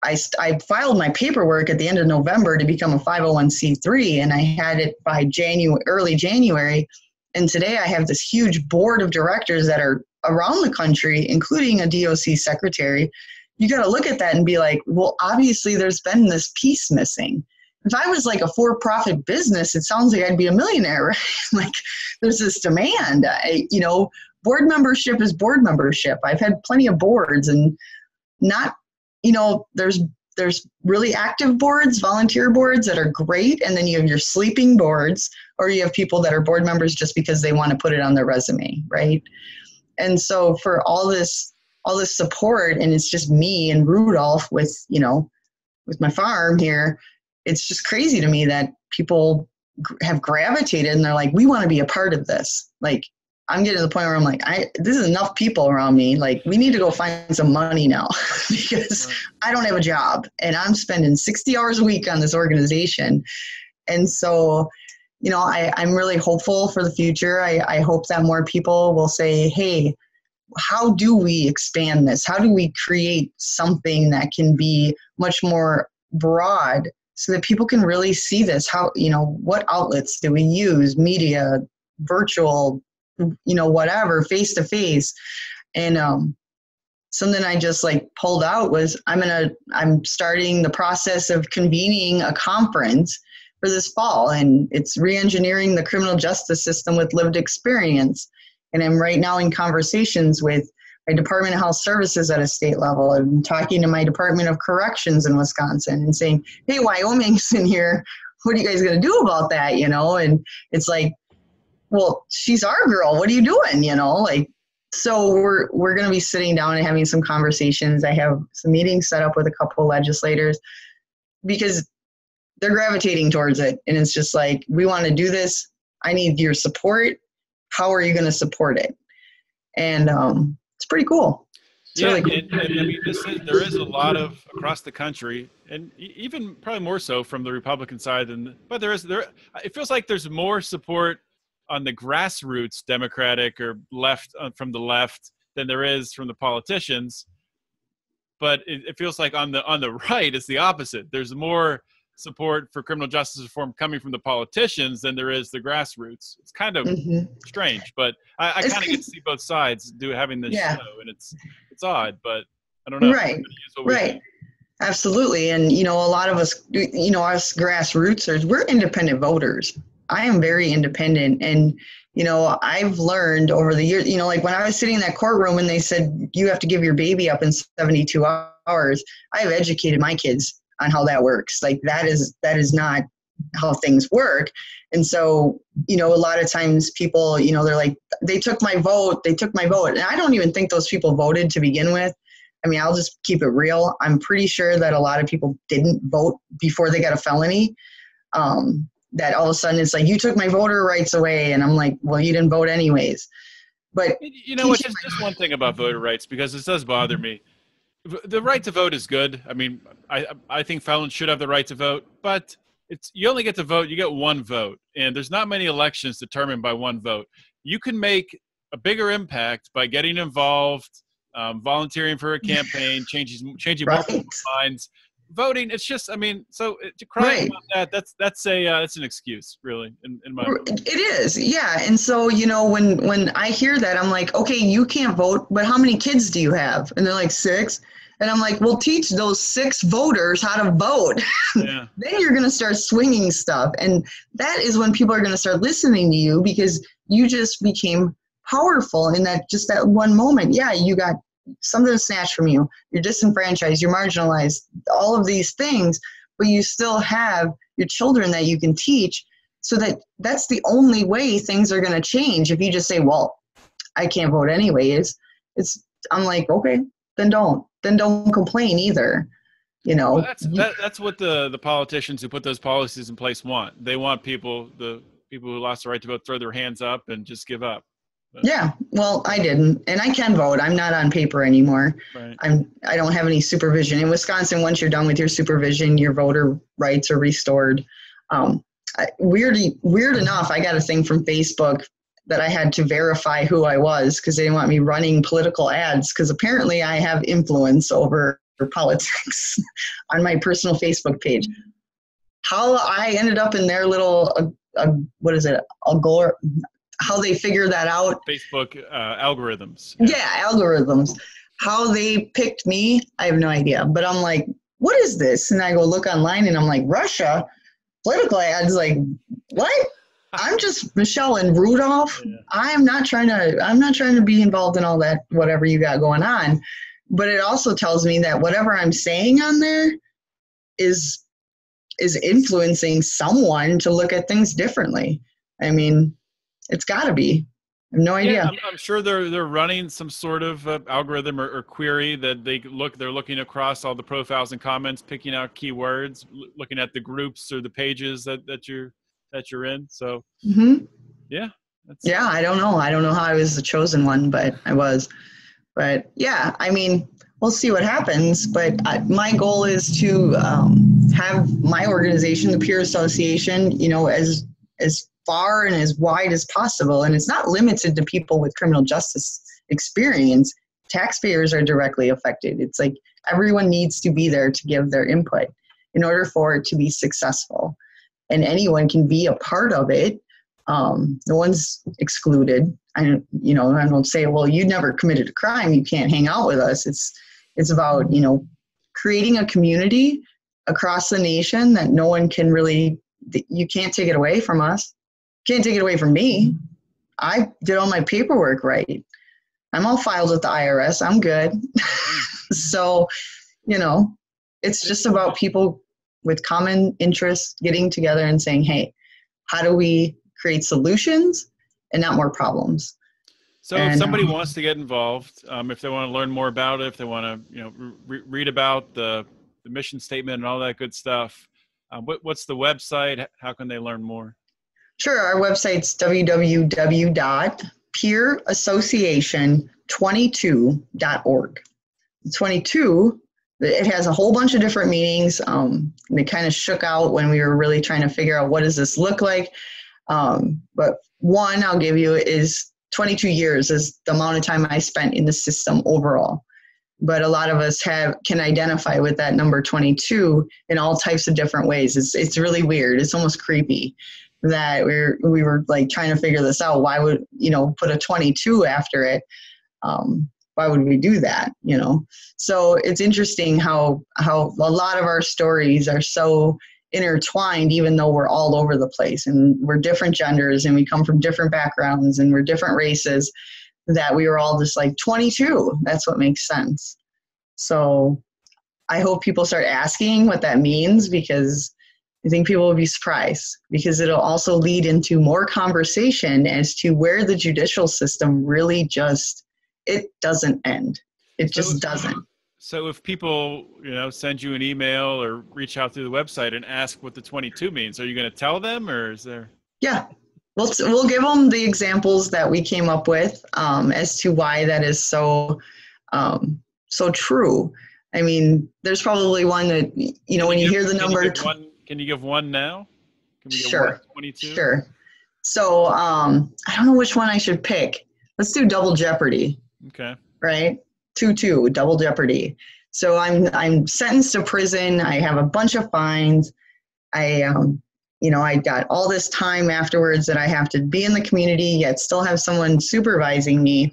S2: I filed my paperwork at the end of November to become a 501c3, and I had it by early January. And today I have this huge board of directors that are around the country, including a DOC secretary. You got to look at that and be like, well, obviously there's been this piece missing. If I was like a for-profit business, it sounds like I'd be a millionaire, right? Like there's this demand. Board membership is board membership. I've had plenty of boards, and not, there's really active boards, volunteer boards that are great. And then you have your sleeping boards, or you have people that are board members just because they want to put it on their resume, right? And so for all this support, and it's just me and Rudolph with my farm here, it's just crazy to me that people have gravitated and they're like, we want to be a part of this. Like, I'm getting to the point where I'm like, this is enough people around me. Like, we need to go find some money now because I don't have a job and I'm spending 60 hours a week on this organization. And so, I'm really hopeful for the future. I hope that more people will say, hey, how do we expand this? How do we create something that can be much more broad so that people can really see this? How, what outlets do we use? Media, virtual, whatever, face to face. And something I just pulled out was I'm starting the process of convening a conference for this fall, and it's re-engineering the criminal justice system with lived experience. And I'm right now in conversations with my Department of Health Services at a state level. I'm talking to my Department of Corrections in Wisconsin and saying, hey, Wyoming's in here. What are you guys going to do about that? And it's like, well, she's our girl. What are you doing? So we're going to be sitting down and having some conversations. I have some meetings set up with a couple of legislators because they're gravitating towards it. And it's just like, we want to do this. I need your support. How are you going to support it? And it's pretty cool. It's really cool.
S1: And I mean, there is a lot of across the country, and even probably more so from the Republican side but it feels like there's more support on the grassroots Democratic or left from the left than there is from the politicians. But it feels like on the right, it's the opposite. There's more support for criminal justice reform coming from the politicians than there is the grassroots. It's kind of strange, but I kind of get to see both sides having this show, and it's odd, but I don't know.
S2: Right. Absolutely. And, a lot of us, us grassrootsers, we're independent voters. I am very independent. And, I've learned over the years, like when I was sitting in that courtroom and they said, you have to give your baby up in 72 hours, I've educated my kids on how that works. Like that is not how things work. And so, a lot of times people, they're like, they took my vote. And I don't even think those people voted to begin with. I mean, I'll just keep it real. I'm pretty sure that a lot of people didn't vote before they got a felony. That all of a sudden it's like, you took my voter rights away. And I'm like, well, you didn't vote anyways. But
S1: just one thing about voter rights, because this does bother me. The right to vote is good. I mean, I think felons should have the right to vote, but you only get to vote. You get one vote, and there's not many elections determined by one vote. You can make a bigger impact by getting involved, volunteering for a campaign, changing multiple minds. Voting, it's just, I mean, so to cry about that's an excuse, really, in my opinion.
S2: It is, yeah. And so, when I hear that, I'm like, okay, you can't vote, but how many kids do you have? And they're like 6. And I'm like, well, teach those 6 voters how to vote.
S1: Yeah.
S2: Then you're going to start swinging stuff. And that is when people are going to start listening to you, because you just became powerful in that one moment. Yeah, you got something snatched from you. You're disenfranchised. You're marginalized. All of these things, but you still have your children that you can teach. So that's the only way things are going to change. If you just say, well, I can't vote anyways, I'm like, okay, then don't complain either.
S1: Well, that's what the politicians who put those policies in place want. They want the people who lost the right to vote throw their hands up and just give up. But.
S2: Yeah, well, I didn't, and I can vote. I'm not on paper anymore.
S1: Right.
S2: I don't have any supervision in Wisconsin. Once you're done with your supervision, your voter rights are restored. Weird enough, I got a thing from Facebook that I had to verify who I was because they didn't want me running political ads, because apparently I have influence over politics on my personal Facebook page. How I ended up in their little how they figure that out.
S1: Facebook algorithms.
S2: Yeah, algorithms. How they picked me, I have no idea. But I'm like, what is this? And I go look online and I'm like, Russia? Political ads? Like, what? I'm just Michelle and Rudolph. Yeah. I'm not trying to be involved in all that, whatever you got going on. But it also tells me that whatever I'm saying on there is influencing someone to look at things differently. I mean, it's got to be. I have no idea.
S1: I'm sure they're running some sort of algorithm or query that they're looking across all the profiles and comments, picking out keywords, looking at the groups or the pages that you're in. So yeah.
S2: I don't know. I don't know how I was the chosen one, but I was. But yeah, I mean, we'll see what happens. But my goal is to have my organization, the Peer Association, as far and as wide as possible. And it's not limited to people with criminal justice experience. Taxpayers are directly affected. It's like everyone needs to be there to give their input in order for it to be successful. And anyone can be a part of it. No one's excluded. I don't say, well, you never committed a crime, you can't hang out with us. It's about, creating a community across the nation that no one can really, you can't take it away from us. Can't take it away from me. I did all my paperwork right. I'm all filed with the IRS. I'm good. So, it's just about people with common interests getting together and saying, hey, how do we create solutions and not more problems?
S1: So if somebody wants to get involved, if they want to learn more about it, if they want to, read about the mission statement and all that good stuff, what's the website? How can they learn more?
S2: Sure. Our website's www.peerassociation22.org. 22, it has a whole bunch of different meanings. They kind of shook out when we were really trying to figure out what does this look like. But one I'll give you is 22 years is the amount of time I spent in the system overall. But a lot of us can identify with that number 22 in all types of different ways. It's really weird. It's almost creepy that we were like trying to figure this out. Why would, put a 22 after it? Why would we do that? So it's interesting how a lot of our stories are so intertwined, even though we're all over the place and we're different genders and we come from different backgrounds and we're different races, that we were all just like 22. That's what makes sense. So I hope people start asking what that means, because I think people will be surprised, because it'll also lead into more conversation as to where the judicial system really it doesn't end. It just doesn't.
S1: So if people, send you an email or reach out through the website and ask what the 22 means, are you going to tell them, or is there?
S2: Yeah, we'll give them the examples that we came up with as to why that is so true. I mean, there's probably one that, when you hear the number.
S1: Can you give one now? Can we
S2: Sure.
S1: 22?
S2: Sure. So I don't know which one I should pick. Let's do double jeopardy.
S1: Okay.
S2: Right? 2-2, double jeopardy. So I'm sentenced to prison. I have a bunch of fines. I got all this time afterwards that I have to be in the community, yet still have someone supervising me.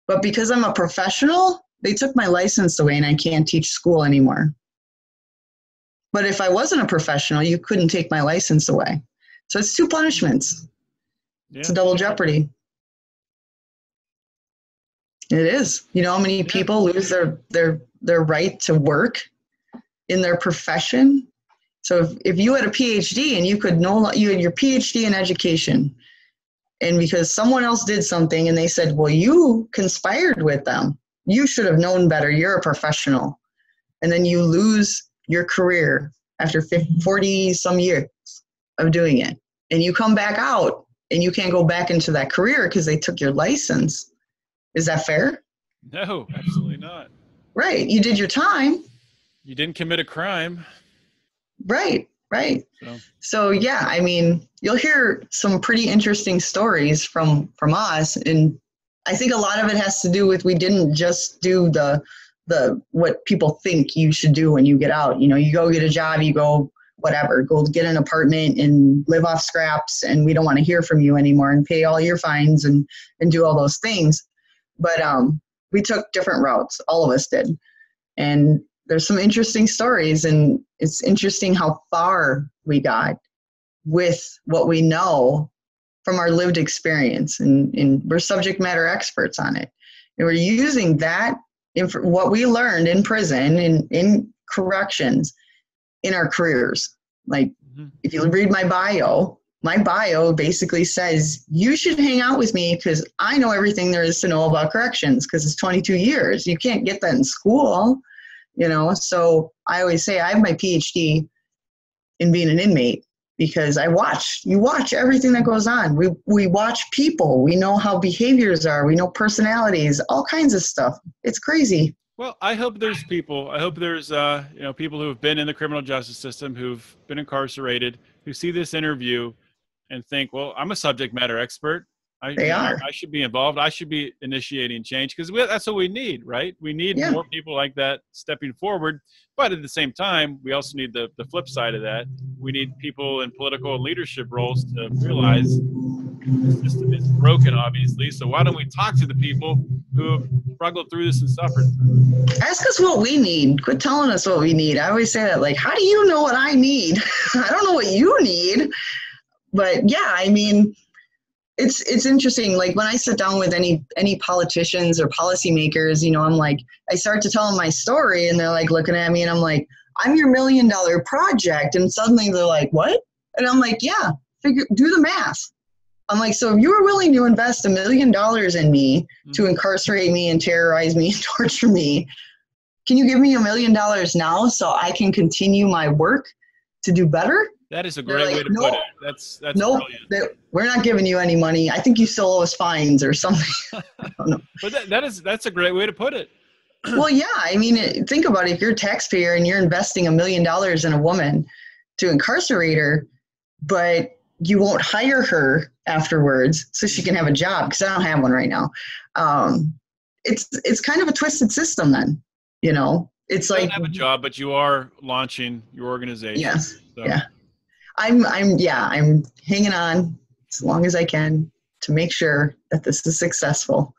S2: But because I'm a professional, they took my license away and I can't teach school anymore. But if I wasn't a professional, you couldn't take my license away. So it's two punishments. Yeah. It's a double jeopardy. It is. You know how many people lose their right to work in their profession? So if you had a PhD and you had your PhD in education, and because someone else did something and they said, well, you conspired with them, you should have known better, you're a professional. And then you lose your career after 40 some years of doing it. And you come back out and you can't go back into that career because they took your license. Is that fair?
S1: No, absolutely not.
S2: Right. You did your time.
S1: You didn't commit a crime.
S2: Right. So yeah, I mean, you'll hear some pretty interesting stories from us. And I think a lot of it has to do with, we didn't just do the what people think you should do when you get out. You go get a job, you go get an apartment and live off scraps, and we don't want to hear from you anymore, and pay all your fines and do all those things. But we took different routes. All of us did. And there's some interesting stories, and it's interesting how far we got with what we know from our lived experience. And we're subject matter experts on it. And we're using that, what we learned in prison and in corrections, in our careers. Like, if you read my bio basically says, you should hang out with me because I know everything there is to know about corrections, because it's 22 years. You can't get that in school, So I always say I have my PhD in being an inmate, because you watch everything that goes on. We watch people. We know how behaviors are. We know personalities, all kinds of stuff. It's crazy.
S1: Well, I hope there's people people who have been in the criminal justice system, who've been incarcerated, who see this interview and think, well, I'm a subject matter expert. I should be involved. I should be initiating change, because that's what we need, right? We need more people like that stepping forward. But at the same time, we also need the flip side of that. We need people in political and leadership roles to realize the system is broken, obviously. So why don't we talk to the people who have struggled through this and suffered?
S2: Ask us what we need. Quit telling us what we need. I always say that, like, how do you know what I need? I don't know what you need. But yeah, I mean, it's interesting. Like, when I sit down with any politicians or policymakers, I'm like, I start to tell them my story, and they're like looking at me, and I'm like, I'm your $1 million project. And suddenly they're like, what? And I'm like, yeah, do the math. I'm like, so if you were willing to invest $1 million in me to incarcerate me and terrorize me and torture me, can you give me $1 million now so I can continue my work to do better?
S1: That is a great way to put it. That's
S2: nope,
S1: brilliant.
S2: We're not giving you any money. I think you still owe us fines or something. I don't know.
S1: But that's a great way to put it.
S2: Well, yeah. I mean, think about it. If you're a taxpayer and you're investing $1 million in a woman to incarcerate her, but you won't hire her afterwards so she can have a job, because I don't have one right now. It's kind of a twisted system then, you know. It's like,
S1: you don't have a job, but you are launching your organization.
S2: Yes.
S1: So.
S2: Yeah. I'm hanging on as long as I can to make sure that this is successful.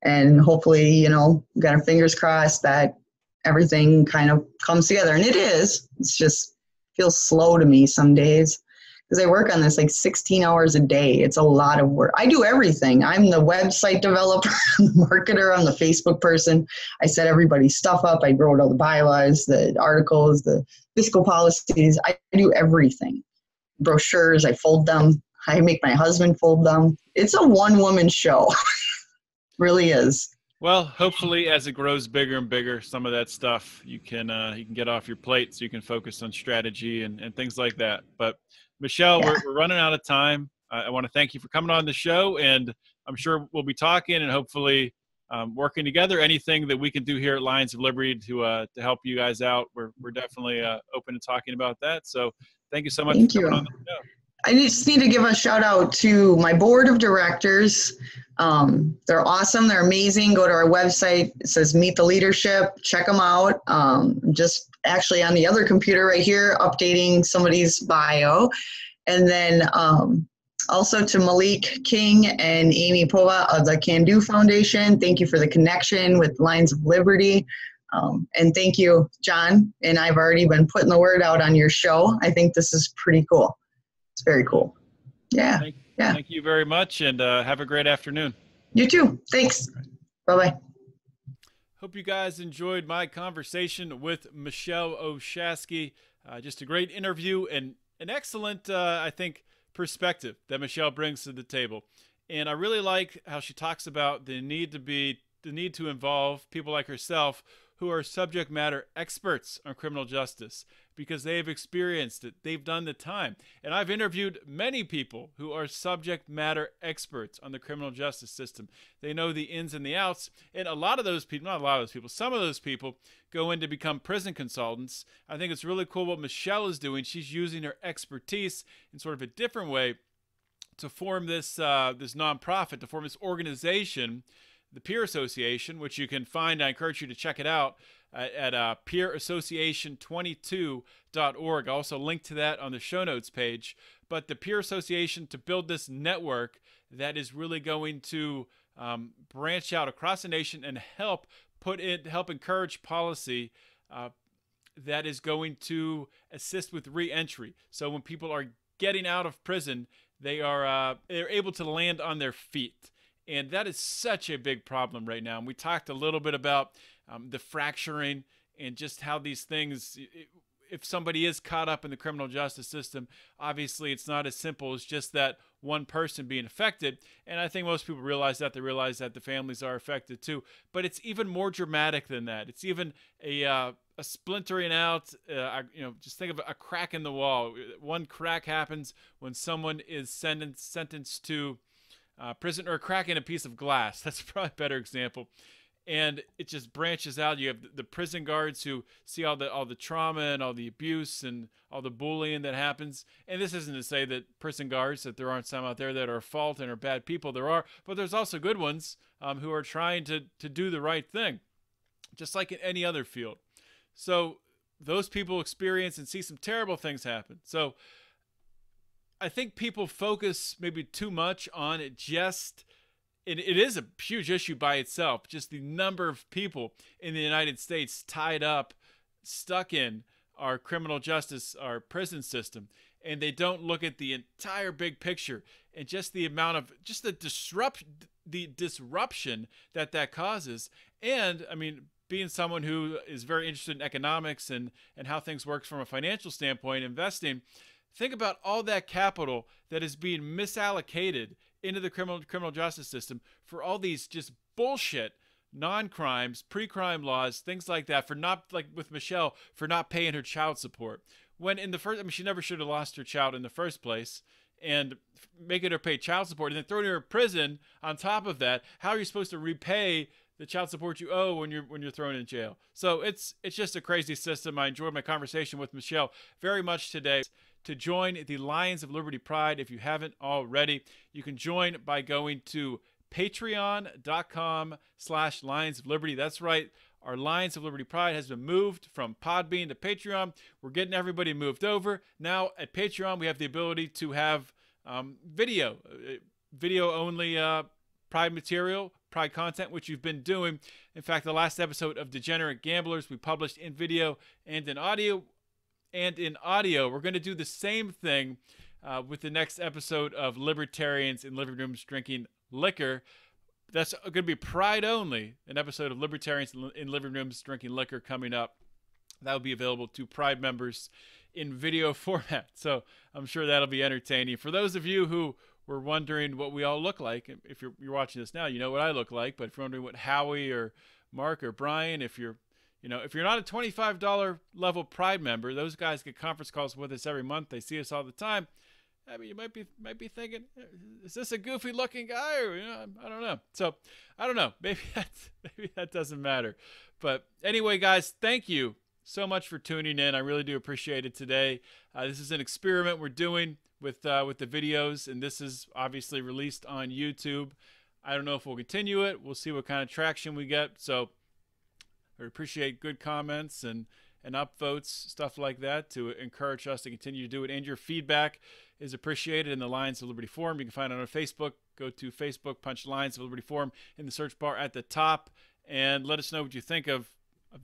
S2: And hopefully, you know, we've got our fingers crossed that everything kind of comes together. And it is. It's just feels slow to me some days, because I work on this like 16 hours a day. It's a lot of work. I do everything. I'm the website developer, I'm the marketer, I'm the Facebook person. I set everybody's stuff up. I wrote all the bylaws, the articles, the fiscal policies. I do everything. Brochures, I fold them. I make my husband fold them. It's a one-woman show. Really is.
S1: Well, hopefully as it grows bigger and bigger, some of that stuff you can get off your plate so you can focus on strategy and things like that. But Mishelle,
S2: Yeah.
S1: we're running out of time. I want to thank you for coming on the show, and I'm sure we'll be talking and hopefully working together. Anything that we can do here at Lions of Liberty to help you guys out, we're definitely open to talking about that. So thank you so much for coming on the show.
S2: I just need to give a shout out to my board of directors. They're awesome. They're amazing. Go to our website. It says Meet the Leadership. Check them out. Just actually on the other computer right here, updating somebody's bio. And then also to Malik King and Amy Pova of the Can Do Foundation. Thank you for the connection with Lions of Liberty. And thank you, John. And I've already been putting the word out on your show. I think this is pretty cool. It's very cool. Yeah.
S1: Thank you very much, and have a great afternoon.
S2: You too. Thanks. Bye-bye.
S1: Hope you guys enjoyed my conversation with Mishelle O'Shasky. Just a great interview and an excellent, I think, perspective that Mishelle brings to the table. And I really like how she talks about the need to involve people like herself who are subject matter experts on criminal justice, because they've experienced it, they've done the time. And I've interviewed many people who are subject matter experts on the criminal justice system. They know the ins and the outs, and some of those people go in to become prison consultants. I think it's really cool what Mishelle is doing. She's using her expertise in sort of a different way to form this nonprofit, to form this organization, the Peer Association, which you can find. I encourage you to check it out at peerassociation22.org. I'll also link to that on the show notes page. But the Peer Association, to build this network that is really going to branch out across the nation and help encourage policy that is going to assist with reentry. So when people are getting out of prison, they're able to land on their feet. And that is such a big problem right now. And we talked a little bit about the fracturing and just how these things, if somebody is caught up in the criminal justice system, obviously it's not as simple as just that one person being affected. And I think most people realize that. They realize that the families are affected too. But it's even more dramatic than that. It's even a splintering out, just think of a crack in the wall. One crack happens when someone is sentenced to prison, or cracking a piece of glass. That's probably a better example. And it just branches out. You have the prison guards who see all the trauma and all the abuse and all the bullying that happens. And this isn't to say that prison guards, that there aren't some out there that are at fault and are bad people. There are, but there's also good ones who are trying to do the right thing, just like in any other field. So those people experience and see some terrible things happen. So I think people focus maybe too much on it. It is a huge issue by itself, just the number of people in the United States tied up, stuck in our criminal justice, our prison system, and they don't look at the entire big picture and just the amount of, just the disruption that causes. And I mean, being someone who is very interested in economics and how things work from a financial standpoint, investing, think about all that capital that is being misallocated into the criminal justice system for all these just bullshit non-crimes, pre-crime laws, things like that, for not, like with Mishelle, for not paying her child support. When in the first, I mean, she never should have lost her child in the first place, and making her pay child support and then throwing her in prison on top of that. How are you supposed to repay the child support you owe when you're thrown in jail? So it's just a crazy system. I enjoyed my conversation with Mishelle very much today. To join the Lions of Liberty Pride, if you haven't already, you can join by going to patreon.com/Lions of Liberty. That's right. Our Lions of Liberty Pride has been moved from Podbean to Patreon. We're getting everybody moved over. Now at Patreon, we have the ability to have video only Pride material, Pride content, which you've been doing. In fact, the last episode of Degenerate Gamblers we published in video and in audio. We're going to do the same thing with the next episode of Libertarians in Living Rooms Drinking Liquor. That's going to be Pride only, an episode of Libertarians in Living Rooms Drinking Liquor coming up. That will be available to Pride members in video format. So I'm sure that'll be entertaining. For those of you who were wondering what we all look like, if you're watching this now, you know what I look like. But if you're wondering what Howie or Mark or Brian, if you're not a $25 level Pride member, those guys get conference calls with us every month. They see us all the time. I mean, you might be thinking, is this a goofy looking guy? Or, I don't know. So I don't know. Maybe that doesn't matter. But anyway, guys, thank you so much for tuning in. I really do appreciate it today. This is an experiment we're doing with the videos, and this is obviously released on YouTube. I don't know if we'll continue it. We'll see what kind of traction we get. So I appreciate good comments and upvotes, stuff like that, to encourage us to continue to do it. And your feedback is appreciated in the Lions of Liberty Forum. You can find it on Facebook. Go to Facebook, punch Lions of Liberty Forum in the search bar at the top, and let us know what you think of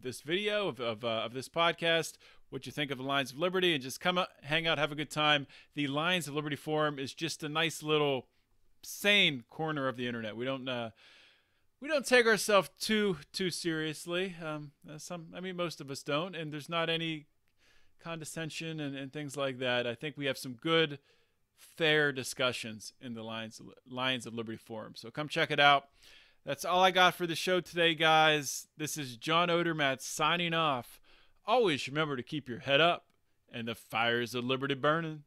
S1: this video, of this podcast, what you think of the Lions of Liberty, and just come out, hang out, have a good time. The Lions of Liberty Forum is just a nice little sane corner of the internet. We don't take ourselves too seriously. Most of us don't, and there's not any condescension and things like that. I think we have some good, fair discussions in the Lions of Liberty Forum. So come check it out. That's all I got for the show today, guys. This is John Odermatt signing off. Always remember to keep your head up and the fires of liberty burning.